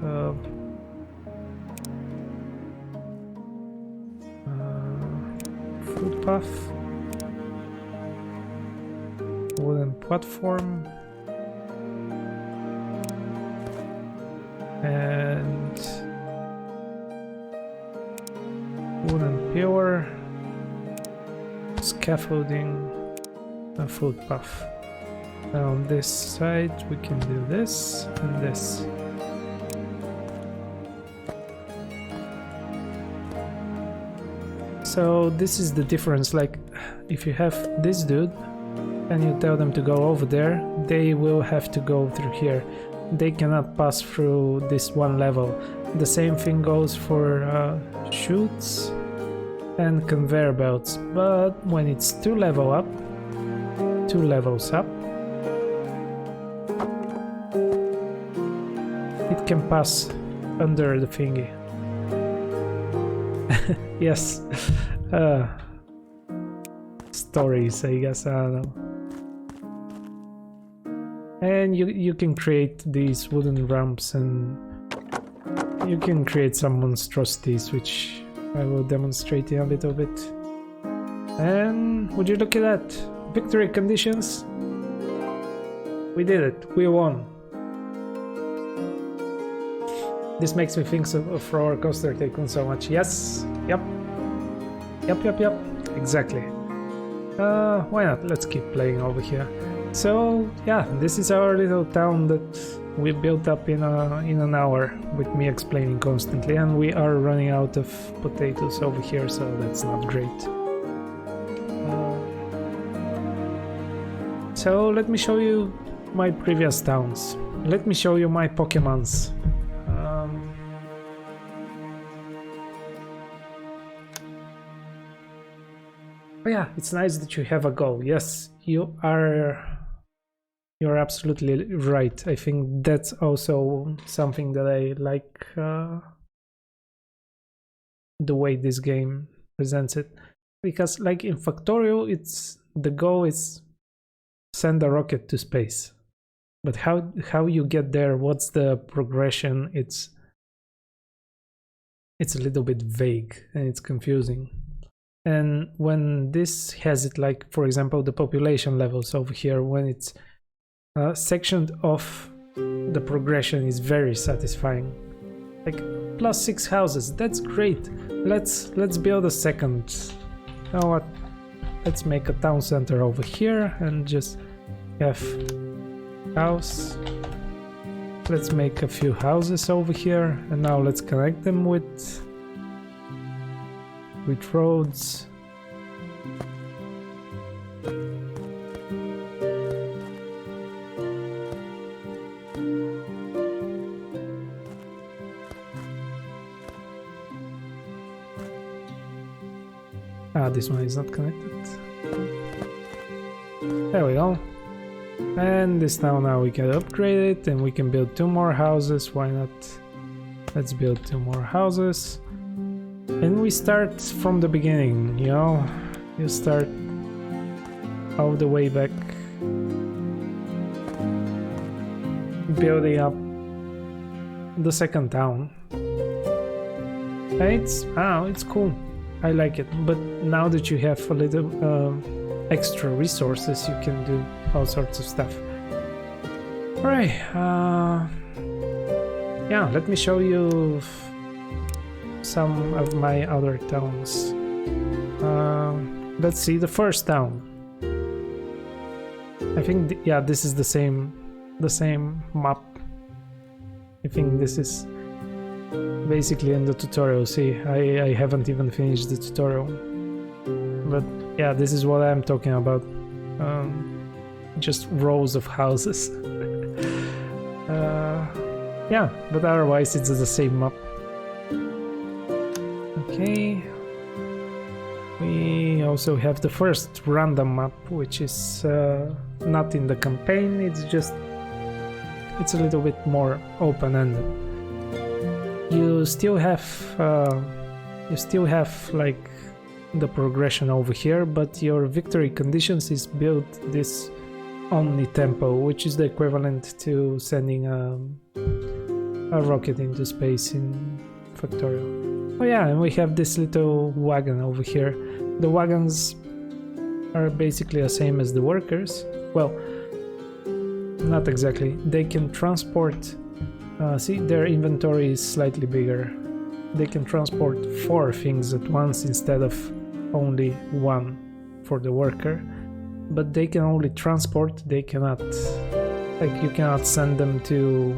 Food puff, wooden platform, and wooden pillar, scaffolding, a food puff. Now on this side we can do this and this. So this is the difference, like if you have this dude and you tell them to go over there, they will have to go through here. They cannot pass through this 1 level. The same thing goes for chutes and conveyor belts, but when it's 2 levels up, it can pass under the thingy. Yes. Stories, I guess, I don't know. And you can create these wooden ramps, and you can create some monstrosities, which I will demonstrate in a little bit. And would you look at that? Victory conditions. We did it. We won. This makes me think of Roller Coaster Tycoon so much. Yes. Yep. Exactly. Why not? Let's keep playing over here. So yeah, this is our little town that we built up in an hour with me explaining constantly, and we are running out of potatoes over here, so that's not great. So let me show you my previous towns. Let me show you my Pokemons. Oh yeah, it's nice that you have a goal. Yes, you're absolutely right. I think that's also something that I like, the way this game presents it. Because like in Factorio, the goal is send a rocket to space. But how you get there, what's the progression, it's a little bit vague and it's confusing. And when this has it, like for example the population levels over here, when it's sectioned off, the progression is very satisfying. Like +6 houses, that's great. Let's build a second. You know what? Let's make a town center over here and just have house. Let's make a few houses over here, and now let's connect them with roads. This one is not connected. There we go. And this now we can upgrade it and we can build 2 more houses. Why not? Let's build 2 more houses. And we start from the beginning, you know? You start all the way back, building up the second town. And it's cool. I like it. But now that you have a little extra resources, you can do all sorts of stuff. Alright, yeah, let me show you some of my other towns. Let's see the first town. I think, yeah, this is the same map. I think this is basically in the tutorial. See, I haven't even finished the tutorial. But yeah, this is what I'm talking about. Just rows of houses. Yeah, but otherwise it's the same map. Okay. We also have the first random map, which is not in the campaign. It's a little bit more open-ended. You still have like the progression over here, but your victory conditions is built this Omni Tempo, which is the equivalent to sending a rocket into space in Factorial. Oh yeah, and we have this little wagon over here. The wagons are basically the same as the workers. Well, not exactly. They can transport... see, their inventory is slightly bigger. They can transport 4 things at once instead of only 1 for the worker. But they can only transport, they cannot... Like, you cannot send them to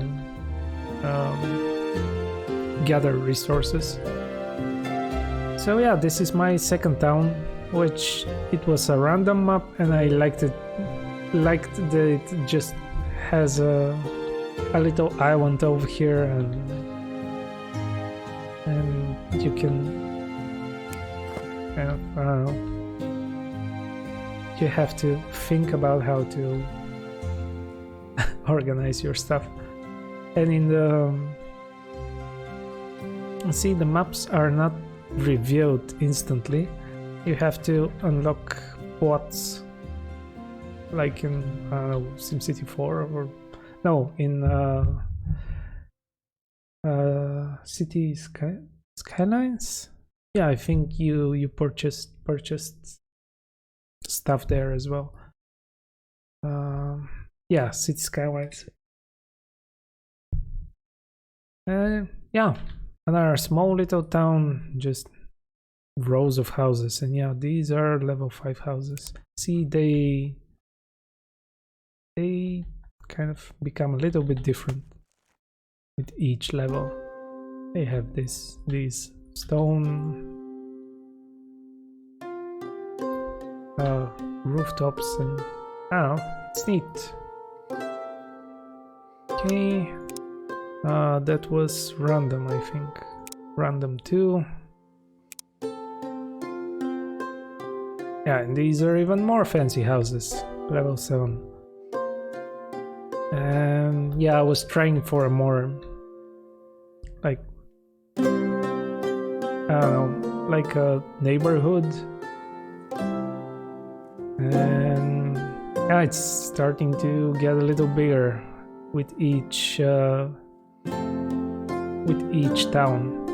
gather resources. So yeah, this is my second town, which it was a random map, and I liked that it just has a little island over here, and you can kind of, I don't know, you have to think about how to organize your stuff. And in the see, the maps are not revealed instantly. You have to unlock bots, like in SimCity 4 or no, in City Skylines. Yeah, I think you purchased stuff there as well. Yeah, City Skylines. Yeah, another small little town, just rows of houses, and yeah, these are level 5 houses. See, they kind of become a little bit different with each level. They have these stone rooftops, and I don't know, it's neat. Okay, that was random, I think. Random 2. Yeah, and these are even more fancy houses. Level 7. And yeah, I was trying for a more, like, I don't know, like a neighborhood. And yeah, it's starting to get a little bigger with each town.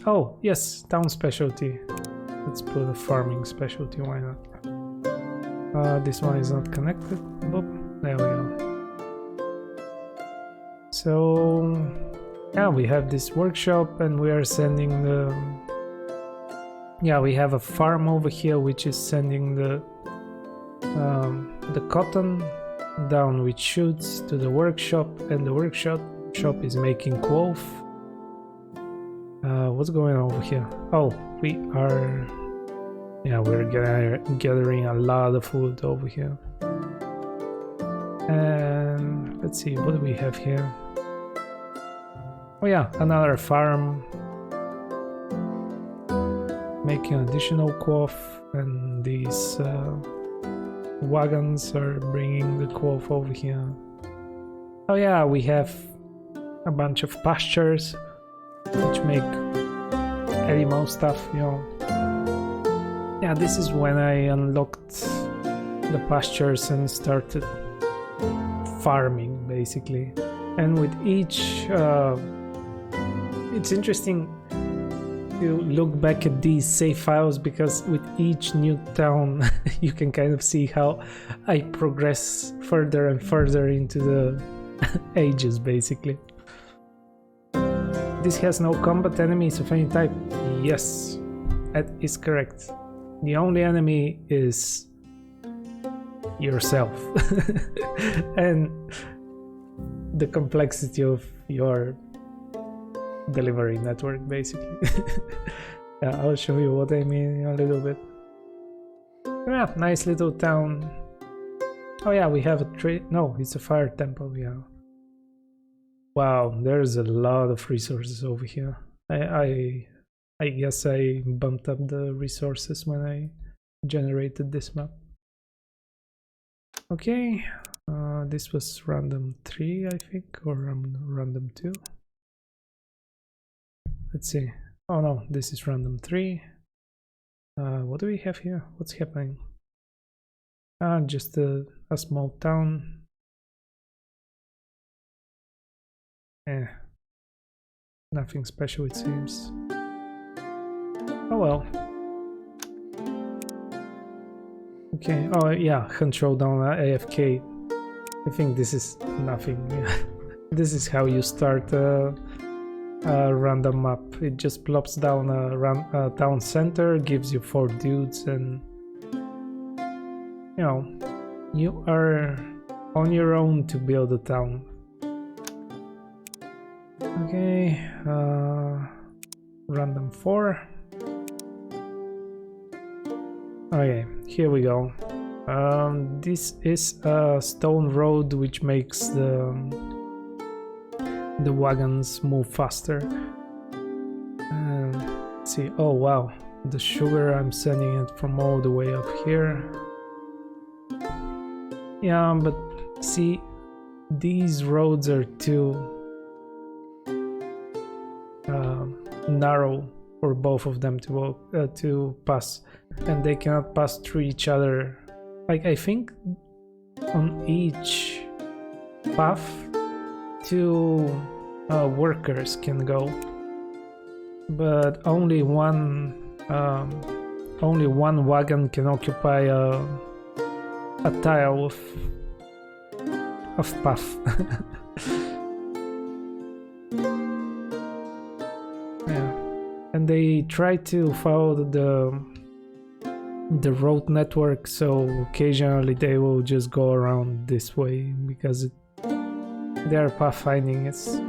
Oh yes, town specialty. Let's put a farming specialty. Why not? This one is not connected. Boop. There we go. So yeah, we have this workshop, and we are sending the... Yeah, we have a farm over here which is sending the cotton down with chutes to the workshop, and the workshop is making cloth. What's going on over here? Oh, we're gathering a lot of food over here. And let's see, what do we have here? Oh yeah, another farm making additional cloth, and these wagons are bringing the cloth over here. Oh yeah, we have a bunch of pastures which make animal stuff, you know. Yeah, this is when I unlocked the pastures and started farming, basically. And with each it's interesting, to look back at these save files, because with each new town you can kind of see how I progress further and further into the ages, basically. This has no combat enemies of any type. Yes, that is correct. The only enemy is yourself and the complexity of your delivery network, basically. Yeah, I'll show you what I mean in a little bit. Yeah, nice little town. Oh yeah, we have a tree. No, it's a fire temple. Yeah. Wow, there's a lot of resources over here. I guess I bumped up the resources when I generated this map. Okay, this was random 3, I think, or random 2. Let's see. Oh no, this is random 3. What do we have here? What's happening? Just a small town. Nothing special, it seems. Oh well. Okay, oh yeah, hunt showdown AFK. I think this is nothing. This is how you start a random map. It just plops down a town center, gives you 4 dudes, and you know, you are on your own to build a town. Okay, random 4. Okay, here we go. This is a stone road which makes the wagons move faster. Let's see. Oh wow, the sugar, I'm sending it from all the way up here. Yeah, but see, these roads are too narrow for both of them to walk, to pass, and they cannot pass through each other. Like, I think on each path 2 workers can go, but only one wagon can occupy a tile of path. Yeah, and they try to follow the road network, so occasionally they will just go around this way because their pathfinding is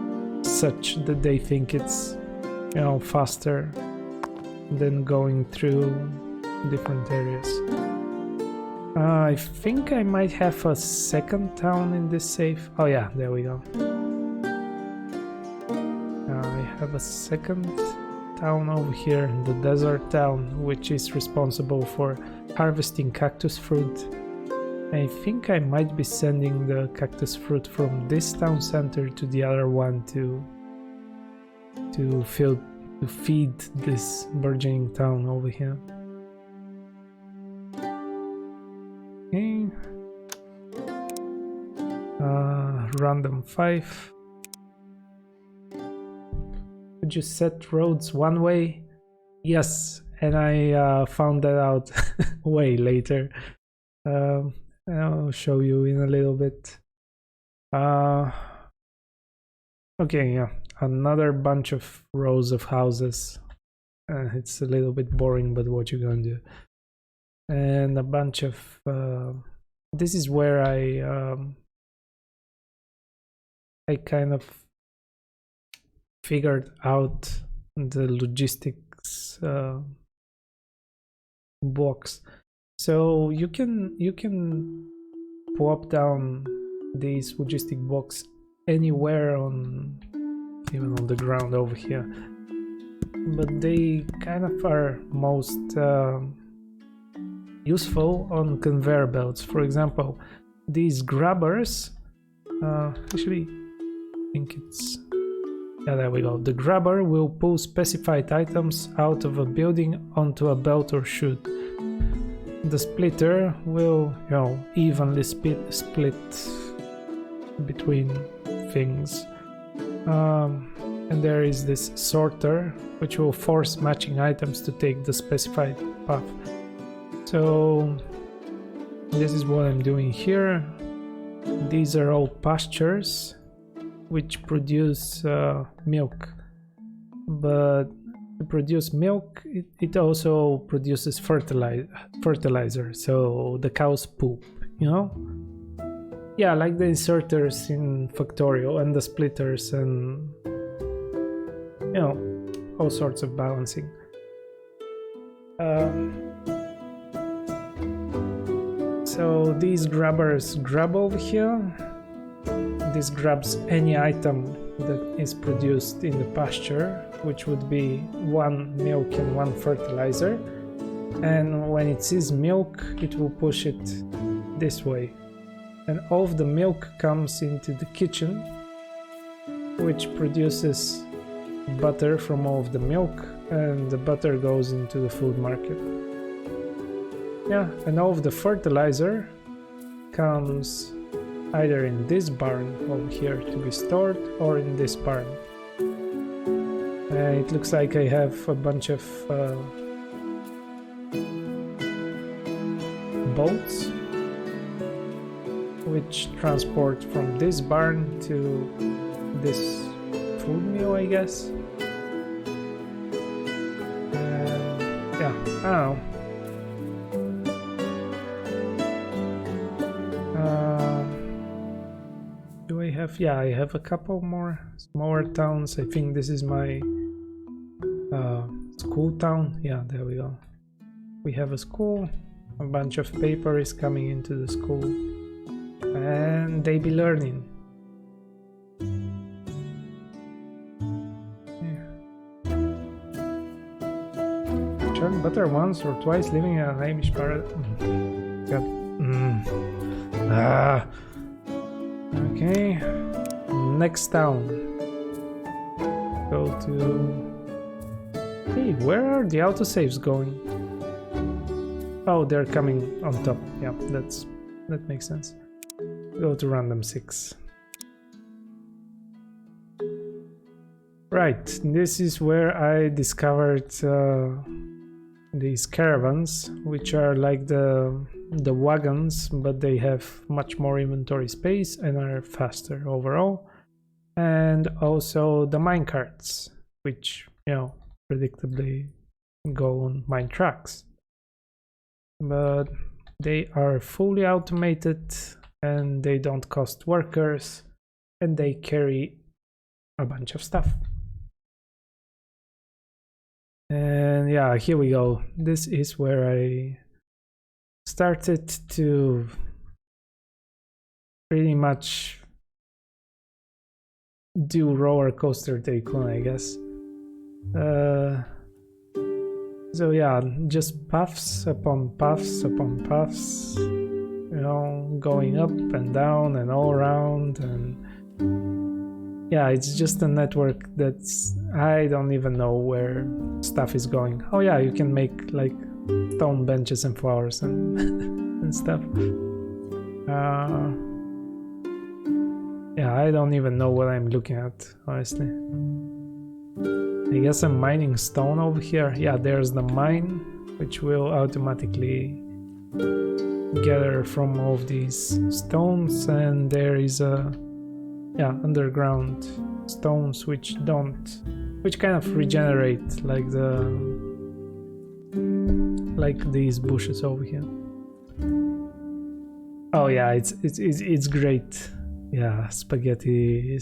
such that they think it's, you know, faster than going through different areas. I think I might have a second town in this save. Oh yeah, there we go. I have a second town over here, the desert town, which is responsible for harvesting cactus fruit. I think I might be sending the cactus fruit from this town center to the other one to feed this burgeoning town over here. Okay. Random 5. Could you set roads one way? Yes, and I found that out way later. I'll show you in a little bit. Okay, yeah, another bunch of rows of houses. It's a little bit boring, but what you gonna do? And a bunch of this is where I kind of figured out the logistics box. So you can plop down these logistic box anywhere even on the ground over here, but they kind of are most useful on conveyor belts. For example, these grabbers, actually I think it's, yeah, there we go. The grabber will pull specified items out of a building onto a belt or chute. The splitter will, you know, evenly split between things. And there is this sorter, which will force matching items to take the specified path. So this is what I'm doing here. These are all pastures which produce milk, but to produce milk it also produces fertilizer, so the cows poop, you know? Yeah, like the inserters in Factorio and the splitters and, you know, all sorts of balancing. So these grabbers grab over here. This grabs any item that is produced in the pasture, which would be 1 milk and 1 fertilizer. And when it sees milk, it will push it this way. And all of the milk comes into the kitchen, which produces butter from all of the milk, and the butter goes into the food market. Yeah, and all of the fertilizer comes either in this barn over here to be stored or in this barn. It looks like I have a bunch of boats which transport from this barn to this food mill, I guess. Yeah, I don't know. Do I have? Yeah, I have a couple more smaller towns. I think this is my school town. Yeah, there we go. We have a school. A bunch of paper is coming into the school, and they be learning. Churn butter once or twice, living in an Amish paradise. Okay, next town. Go to... Hey, where are the autosaves going? Oh, they're coming on top. Yeah, that makes sense. Go to random 6. Right, this is where I discovered these caravans, which are like the wagons, but they have much more inventory space and are faster overall. And also the minecarts, which, you know, predictably go on mine tracks. But they are fully automated and they don't cost workers and they carry a bunch of stuff. And yeah, here we go. This is where I started to pretty much do Roller Coaster Tycoon, I guess. So yeah, just puffs upon puffs upon puffs, you know, going up and down and all around, and yeah, it's just a network that's, I don't even know where stuff is going. Oh yeah, you can make like stone benches and flowers and and stuff. Yeah, I don't even know what I'm looking at, honestly. I guess I'm mining stone over here. Yeah, there's the mine, which will automatically gather from all of these stones, and there is a underground stones which kind of regenerate like these bushes over here. Oh yeah, it's great. Yeah, spaghetti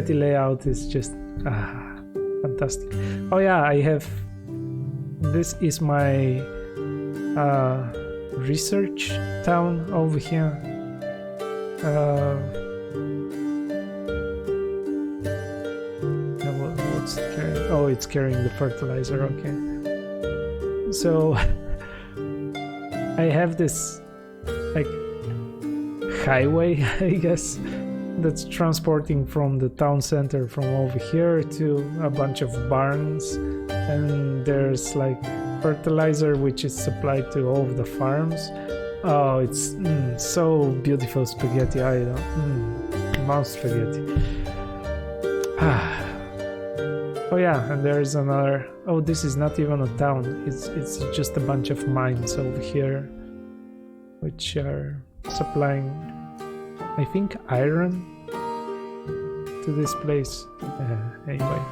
layout is just fantastic. Oh yeah, I have, this is my research town over here. What's carrying? Oh, it's carrying the fertilizer. Okay, so I have this like highway, I guess, that's transporting from the town center from over here to a bunch of barns, and there's like fertilizer which is supplied to all of the farms. Oh, it's so beautiful spaghetti. I don't mouse spaghetti. Oh yeah, and there is another. Oh, this is not even a town. It's just a bunch of mines over here, which are supplying, I think, iron to this place. Anyway,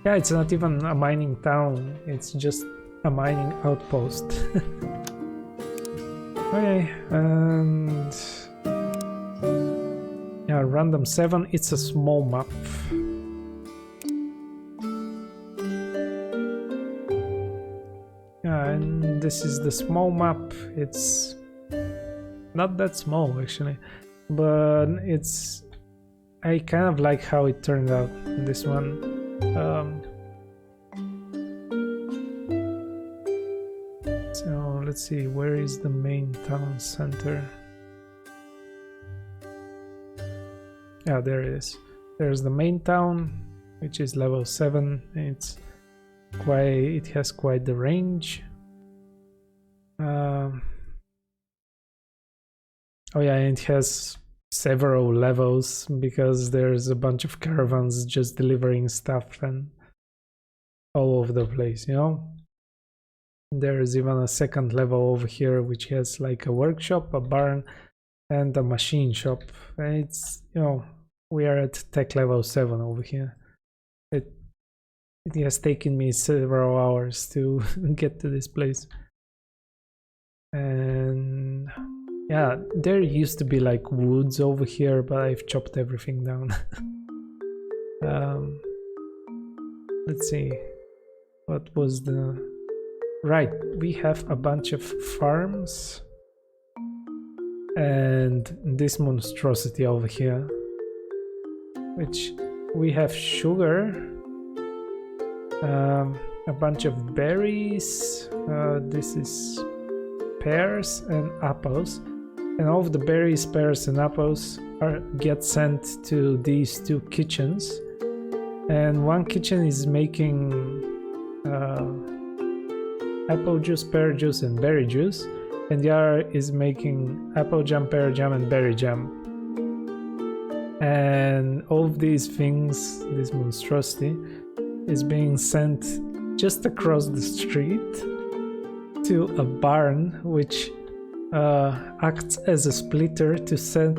yeah, it's not even a mining town. It's just a mining outpost. Okay, and yeah, random 7. It's a small map. Yeah, and this is the small map. It's not that small actually, but it's, I kind of like how it turned out, this one. So let's see, where is the main town center? Yeah, there it is. There's the main town, which is level 7. It has quite the range. Oh yeah, it has several levels because there's a bunch of caravans just delivering stuff and all over the place, you know. There's even a second level over here which has like a workshop, a barn, and a machine shop. And it's, you know, we are at tech level 7 over here. It has taken me several hours to get to this place. And yeah, there used to be like woods over here, but I've chopped everything down. Let's see, what was the... Right, we have a bunch of farms and this monstrosity over here, which we have sugar, a bunch of berries, this is pears and apples, and all of the berries, pears and apples get sent to these 2 kitchens, and one kitchen is making apple juice, pear juice and berry juice, and the other is making apple jam, pear jam and berry jam. And all of these things, this monstrosity, is being sent just across the street to a barn which acts as a splitter to send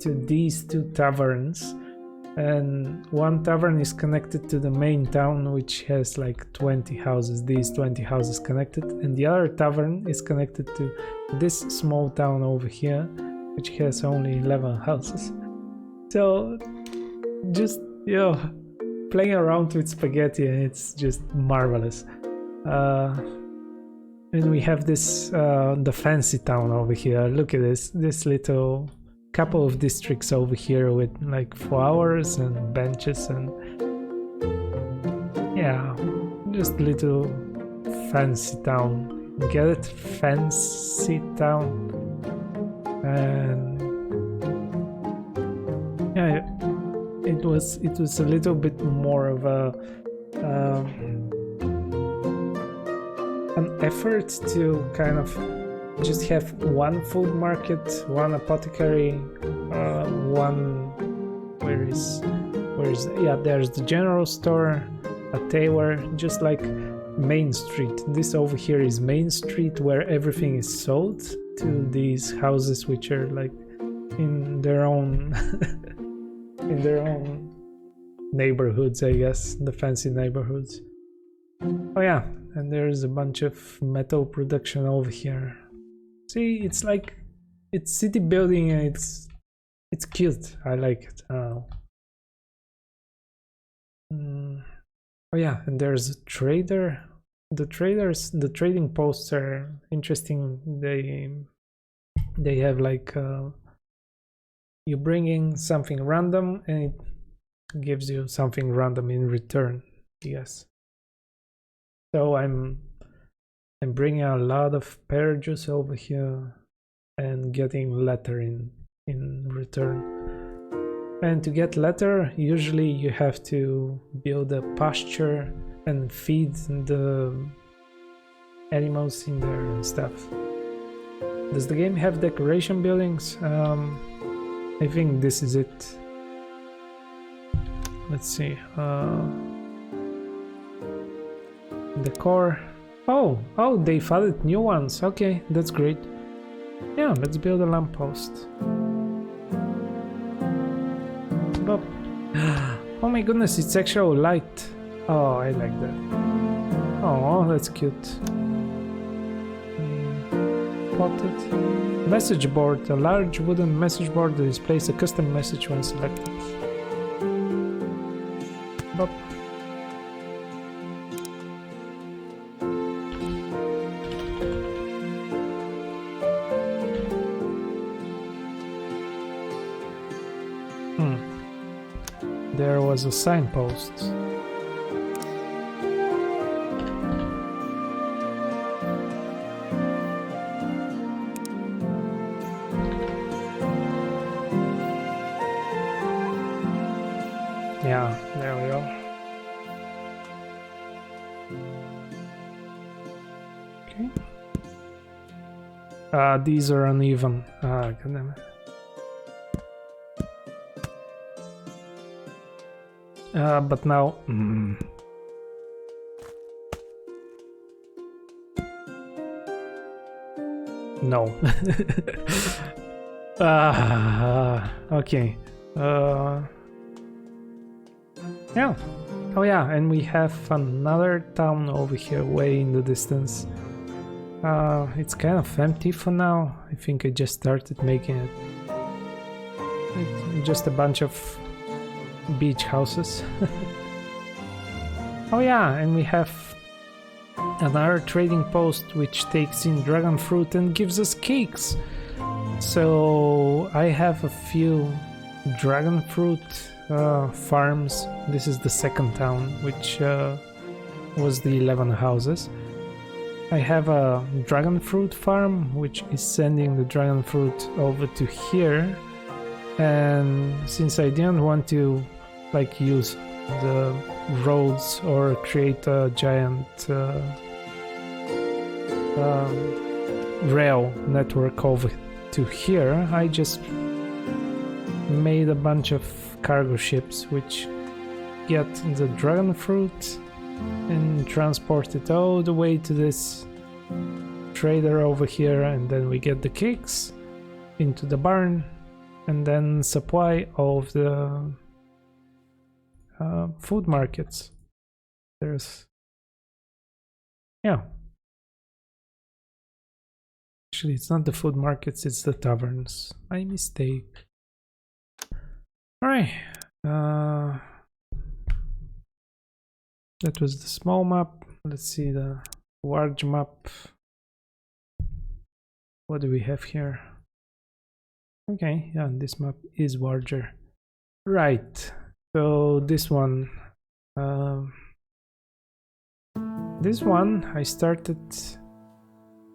to these 2 taverns, and one tavern is connected to the main town which has like 20 houses, these 20 houses connected, and the other tavern is connected to this small town over here which has only 11 houses. So just, you know, playing around with spaghetti, and it's just marvelous. And we have this the fancy town over here. Look at this little couple of districts over here with like flowers and benches and yeah, just little fancy town. Get it? Fancy town. And yeah, it was a little bit more of a an effort to kind of just have one food market, one apothecary, there's the general store, a tailor, just like Main Street. This over here is Main Street, where everything is sold to these houses which are like in their own in their own neighborhoods, I guess, the fancy neighborhoods. Oh yeah, and there's a bunch of metal production over here. See, it's like, it's city building and it's cute. I like it. I don't know. Oh yeah, and there's a trader. The trading posts are interesting. They have like you bring in something random and it gives you something random in return. Yes. So I'm bringing a lot of pear juice over here and getting leather in return. And to get leather, usually you have to build a pasture and feed the animals in there and stuff. Does the game have decoration buildings? I think this is it. let's see. Decor. Oh, they've added new ones. Okay, that's great. Yeah, let's build a lamppost. Bob. Oh my goodness, it's actual light. Oh, I like that. Oh, that's cute. Potted. Message board. A large wooden message board that displays a custom message when selected. Bob. There was a signpost. Yeah, there we go. Okay. These are uneven. God damn it. But now... No. Okay. Yeah. Oh yeah, and we have another town over here way in the distance. It's kind of empty for now. I think I just started making it. It's just a bunch of beach houses. Oh yeah, and we have another trading post which takes in dragon fruit and gives us cakes. So I have a few dragon fruit farms. This is the second town, which was the 11 houses. I have a dragon fruit farm which is sending the dragon fruit over to here. And since I didn't want to like use the roads or create a giant rail network over to here, I just made a bunch of cargo ships which get the dragon fruit and transport it all the way to this trader over here, and then we get the cakes into the barn and then supply all of the food markets. There's... yeah. Actually, it's not the food markets, it's the taverns. My mistake. Alright. That was the small map. Let's see the large map. What do we have here? Okay, yeah, this map is larger. Right. So this one I started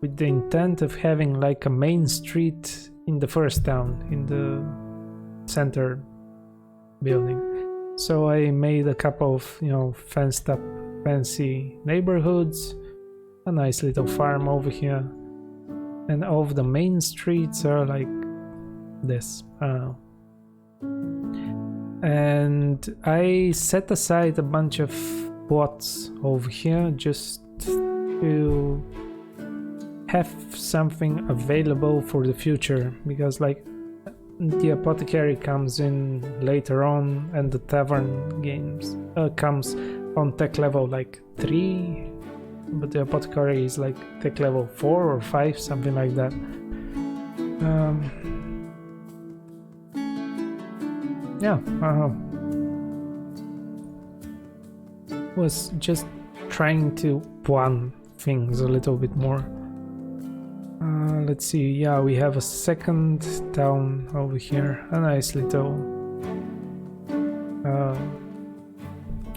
with the intent of having like a main street in the first town, in the center building. So I made a couple of, you know, fenced up fancy neighborhoods, a nice little farm over here, and all of the main streets are like this. And I set aside a bunch of plots over here just to have something available for the future, because like the apothecary comes in later on and the tavern games comes on tech level like 3, but the apothecary is like tech level 4 or 5, something like that. Yeah, was just trying to plan things a little bit more. Let's see, yeah, we have a second town over here, a nice little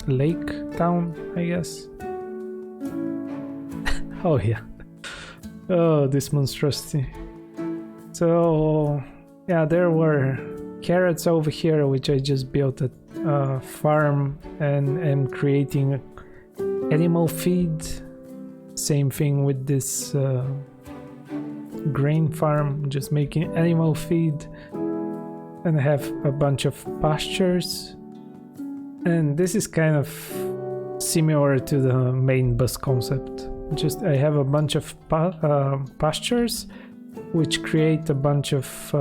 lake town, I guess. Oh yeah. Oh, this monstrosity. So yeah, there were carrots over here, which I just built a farm and am creating animal feed. Same thing with this grain farm, just making animal feed, and I have a bunch of pastures And this is kind of similar to the main bus concept. Just I have a bunch of pastures which create a bunch of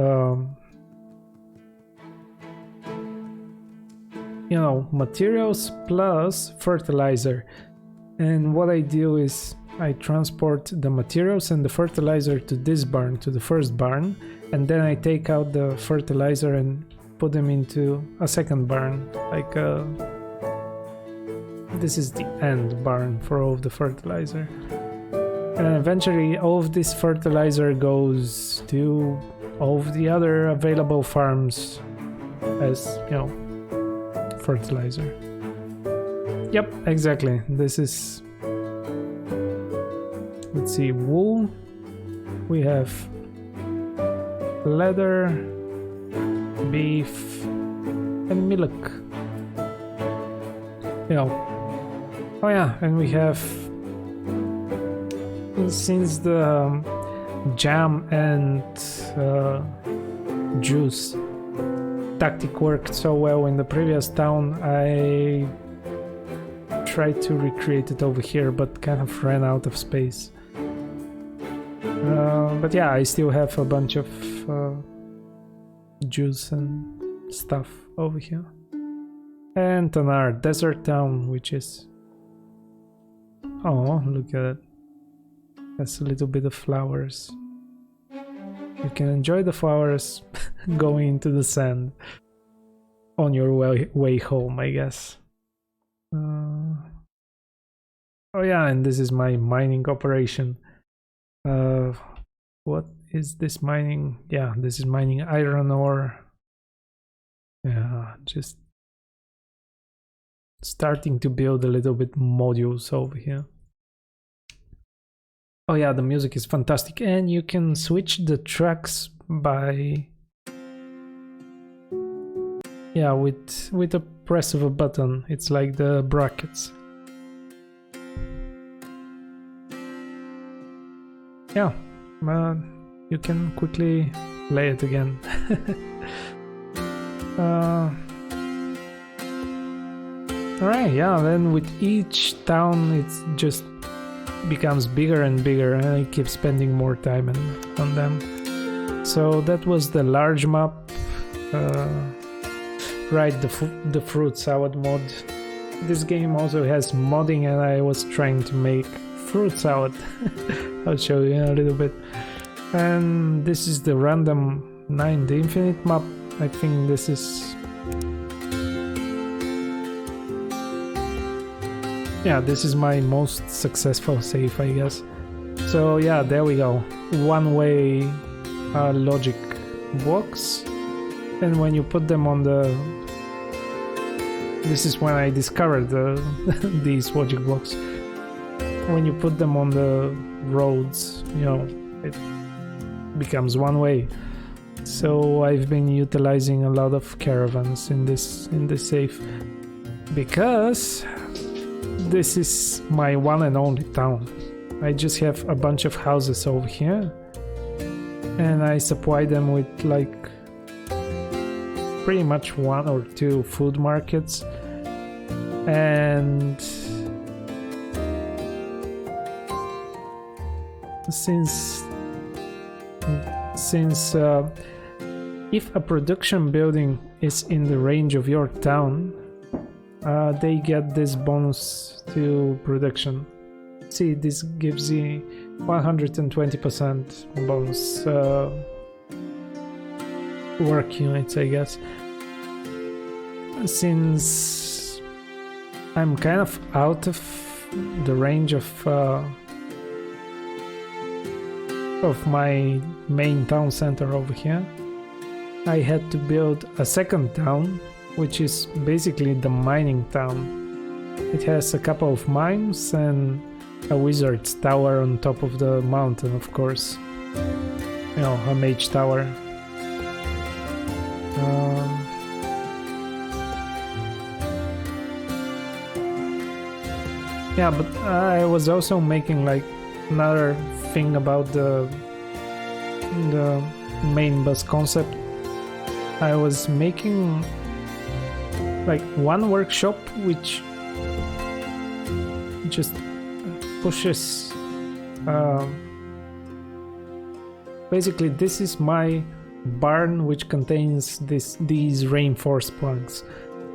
materials plus fertilizer. And what I do is I transport the materials and the fertilizer to this barn, to the first barn, and then I take out the fertilizer and put them into a second barn. Like this is the end barn for all of the fertilizer. And eventually all of this fertilizer goes to all of the other available farms as, fertilizer. Yep, exactly. This is, let's see, wool. We have leather, beef, and milk. Oh yeah, and we have, since the jam and juice tactic worked so well in the previous town, I tried to recreate it over here, but kind of ran out of space. But yeah, I still have a bunch of juice and stuff over here. And Tanar, desert town, which is... Oh, look at it. Has a little bit of flowers. You can enjoy the flowers going into the sand on your way home, I guess. Oh yeah, and this is my mining operation. What is this mining? Yeah, this is mining iron ore. Yeah, just starting to build a little bit modules over here. Oh yeah, the music is fantastic, and you can switch the tracks by with a press of a button. It's like the brackets. Yeah, you can quickly play it again. Alright, yeah, then with each town it's just becomes bigger and bigger, and I keep spending more time on them. So that was the large map. Right, the fruit salad mod. This game also has modding, and I was trying to make fruit salad. I'll show you in a little bit. And this is the random 9, the infinite map. I think this is... Yeah, this is my most successful save, I guess. So yeah, there we go. One-way logic blocks. And when you put them on the... This is when I discovered these logic blocks. When you put them on the roads, it becomes one way. So I've been utilizing a lot of caravans in this save, because this is my one and only town. I just have a bunch of houses over here, and I supply them with like pretty much 1 or 2 food markets. And since if a production building is in the range of your town, they get this bonus to production. See, this gives you 120% bonus work units, I guess. Since I'm kind of out of the range of my main town center over here, I had to build a second town, which is basically the mining town. It has a couple of mines and a wizard's tower on top of the mountain, of course. A mage tower. Yeah, but I was also making like another thing about the main bus concept. I was making like one workshop which just pushes. Basically, this is my barn which contains these reinforced planks.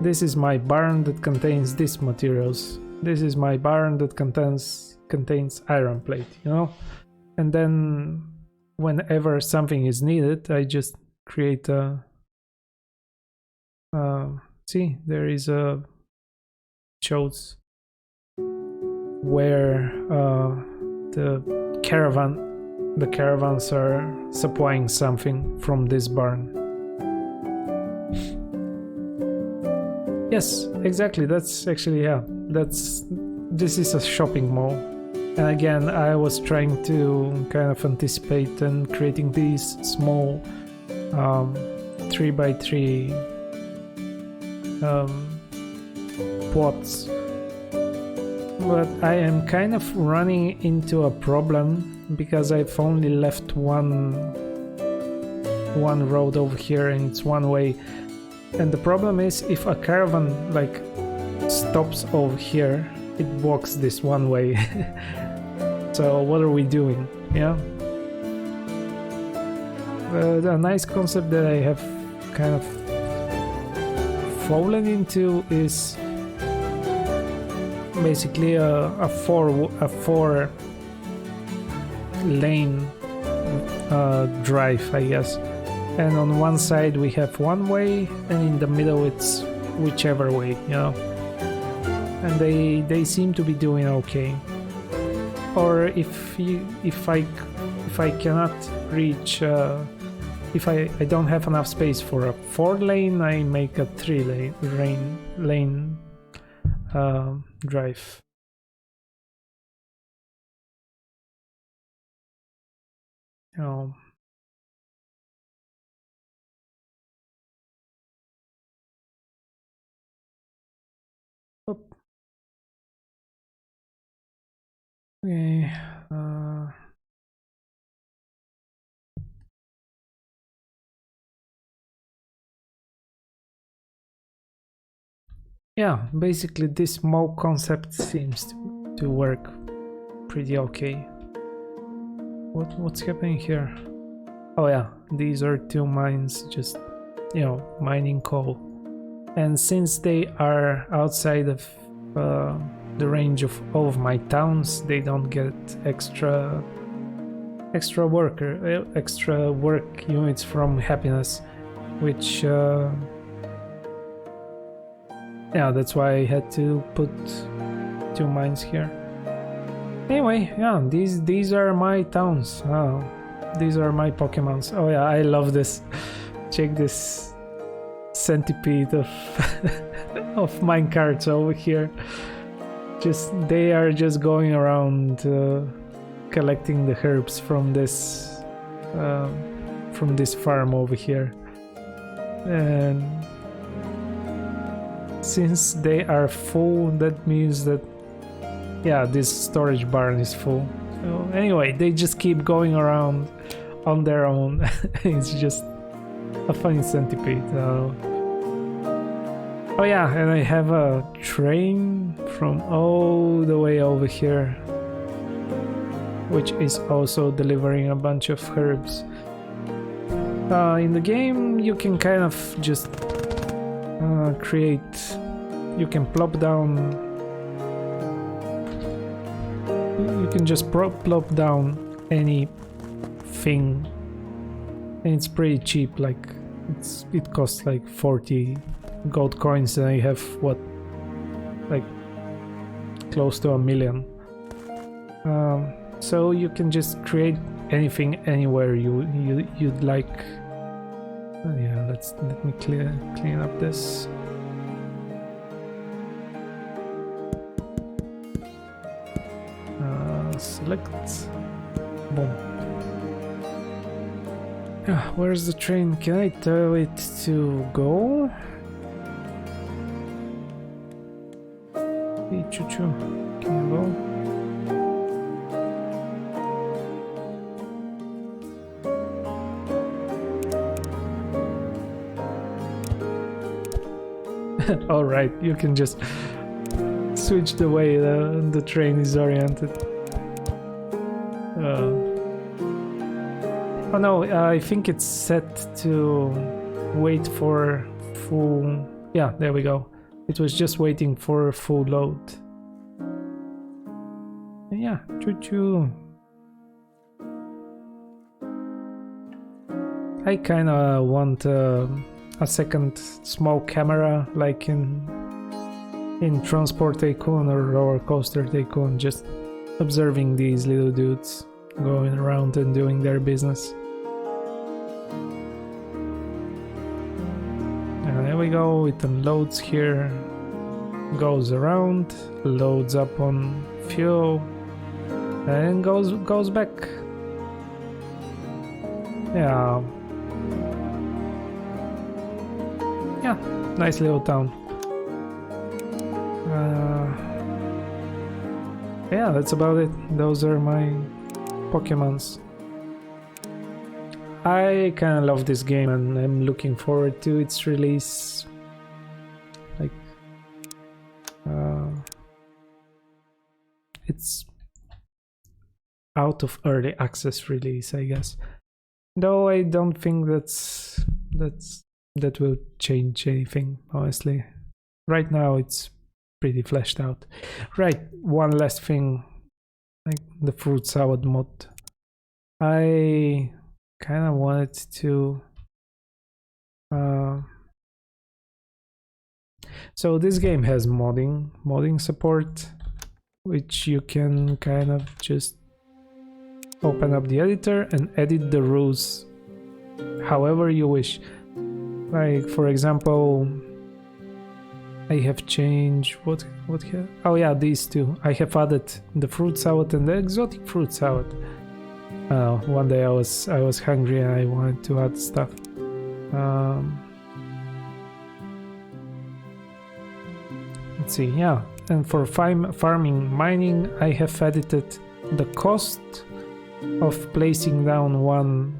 This is my barn that contains these materials. This is my barn that contains iron plate, you know? And then whenever something is needed, I just create a see, there is a shows where the caravans are supplying something from this barn. Yes, exactly. That's actually, yeah, this is a shopping mall. And again, I was trying to kind of anticipate and creating these small 3x3 plots. But I am kind of running into a problem because I've only left one road over here and it's one way. And the problem is if a caravan like stops over here, it blocks this one way. So what are we doing? Yeah. A nice concept that I have kind of fallen into is basically a four lane drive, I guess. And on one side we have one way, and in the middle it's whichever way, you know. And they seem to be doing okay. Or if I cannot reach, if I don't have enough space for a 4 lane, I make a 3 lane drive. Oh. Okay. Yeah, basically this mall concept seems to work pretty okay. What's happening here? Oh yeah, these are 2 mines, just, you know, mining coal. And since they are outside of the range of all of my towns, they don't get extra work units from happiness, which yeah, that's why I had to put 2 mines here. Anyway, yeah, these are my towns. Oh, these are my Pokemons. Oh yeah, I love this. Check this centipede of of minecarts over here. They are just going around collecting the herbs from this farm over here. And since they are full, that means that, yeah, this storage barn is full. So anyway, they just keep going around on their own. It's just a funny centipede. Oh yeah, and I have a train from all the way over here, which is also delivering a bunch of herbs. In the game, you can kind of just you can plop down, you can just plop down anything, and it's pretty cheap. Like it costs like 40 gold coins, and I have what, like close to 1 million. So you can just create anything anywhere you'd like. Yeah, let me clean up this. Select. Boom. Yeah, where's the train? Can I tell it to go? Hey, choo-choo. Can you go? All right, you can just switch the way the train is oriented. Oh no, I think it's set to wait for full... Yeah, there we go. It was just waiting for a full load. Yeah, choo-choo. I kinda want a second small camera like in Transport Tycoon or Roller Coaster Tycoon, just observing these little dudes going around and doing their business. And there we go, it unloads here, goes around, loads up on fuel, and goes back. Yeah. Yeah, nice little town. Yeah, that's about it. Those are my Pokemons. I kinda love this game and I'm looking forward to its release. Like, it's out of early access release, I guess. Though I don't think that will change anything, honestly. Right now it's pretty fleshed out. Right, one last thing, like the fruit salad mod. I kind of wanted to so this game has modding support, which you can kind of just open up the editor and edit the rules however you wish. Like, for example, I have changed what here? Oh yeah, these two. I have added the fruit salad and the exotic fruit salad. One day I was hungry and I wanted to add stuff. Let's see, yeah. And for farming mining, I have edited the cost of placing down one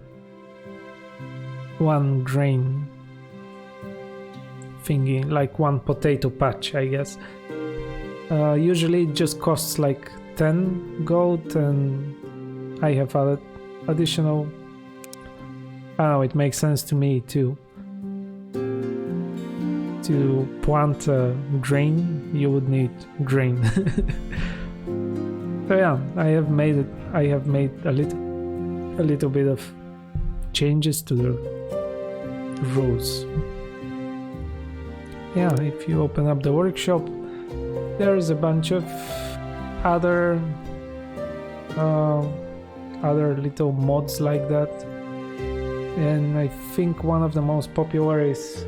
grain thingy, like one potato patch, I guess. Usually it just costs like 10 gold, and I have added additional. Oh, it makes sense to me to plant a grain. You would need grain. So yeah, I have made a little bit of changes to the rules. Yeah, if you open up the workshop, there's a bunch of other little mods like that, and I think one of the most popular is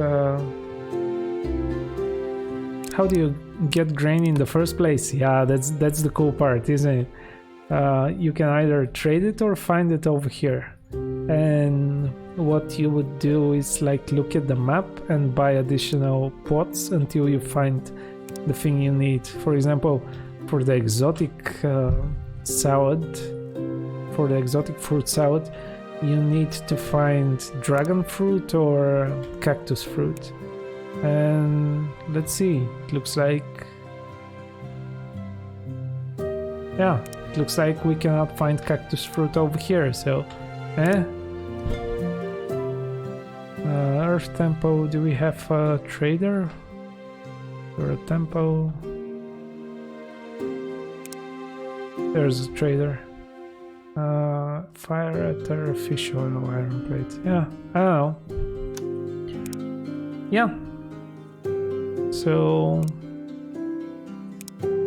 how do you get grain in the first place? Yeah, that's the cool part, isn't it? You can either trade it or find it over here. And what you would do is like look at the map and buy additional pots until you find the thing you need. For example, for the exotic salad, for the exotic fruit salad, you need to find dragon fruit or cactus fruit. And let's see, it looks like, yeah, it looks like we cannot find cactus fruit over here, so Earth Temple, do we have a trader or a temple? There's a trader. Fire ether, fish oil, iron plate. Yeah, I don't know. Yeah. So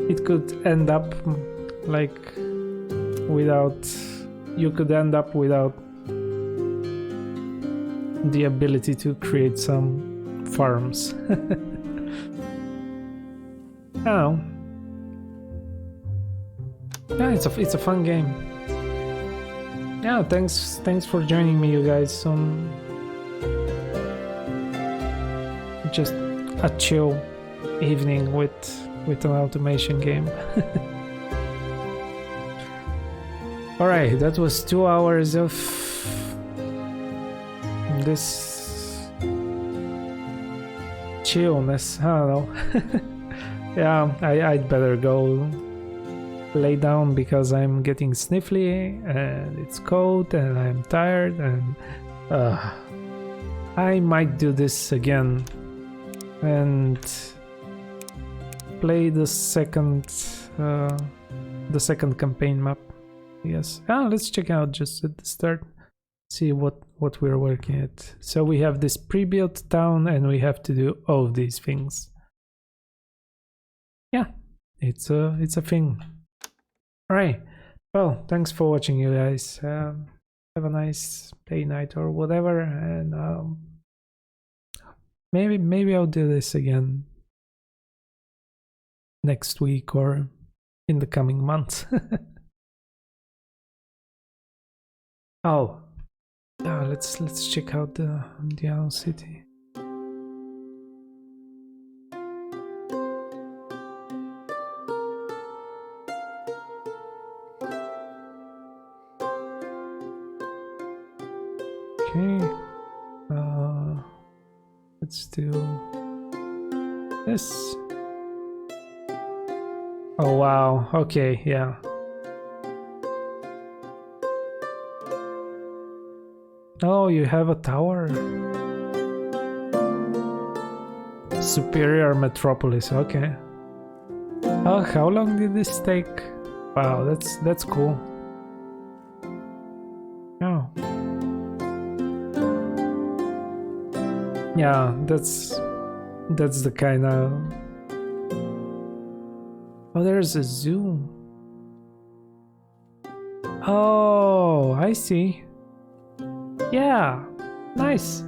it could end up like without. You could end up without the ability to create some farms. I don't know. Yeah, it's a fun game. Yeah, thanks for joining me, you guys, on just a chill evening with an automation game. Alright, that was 2 hours of this chillness. I don't know. Yeah, I'd better go lay down because I'm getting sniffly and it's cold and I'm tired and I might do this again and play the second campaign map. Yes. Let's check out just at the start, see what we're working at. So we have this pre-built town and we have to do all of these things. Yeah, it's a thing. All right. Well, thanks for watching, you guys. Have a nice day, night, or whatever, and maybe I'll do this again next week or in the coming months. Oh, yeah. Let's check out the Owl City. Okay, let's do this. Oh wow, okay, yeah. Oh, you have a tower. Superior Metropolis, okay. Oh, how long did this take? Wow, that's cool. Oh. Yeah, that's the kind of... Oh, there's a zoo. Oh, I see. Yeah, nice.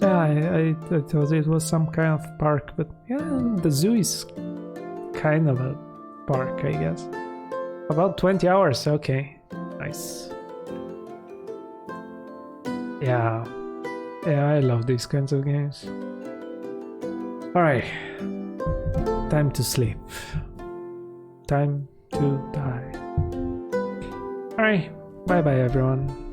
Yeah, I thought it was some kind of park, but yeah, the zoo is kind of a park, I guess. About 20 hours, okay. Nice. Yeah. Yeah, I love these kinds of games. Alright. Time to sleep. Time to die. Alright. Bye bye, everyone.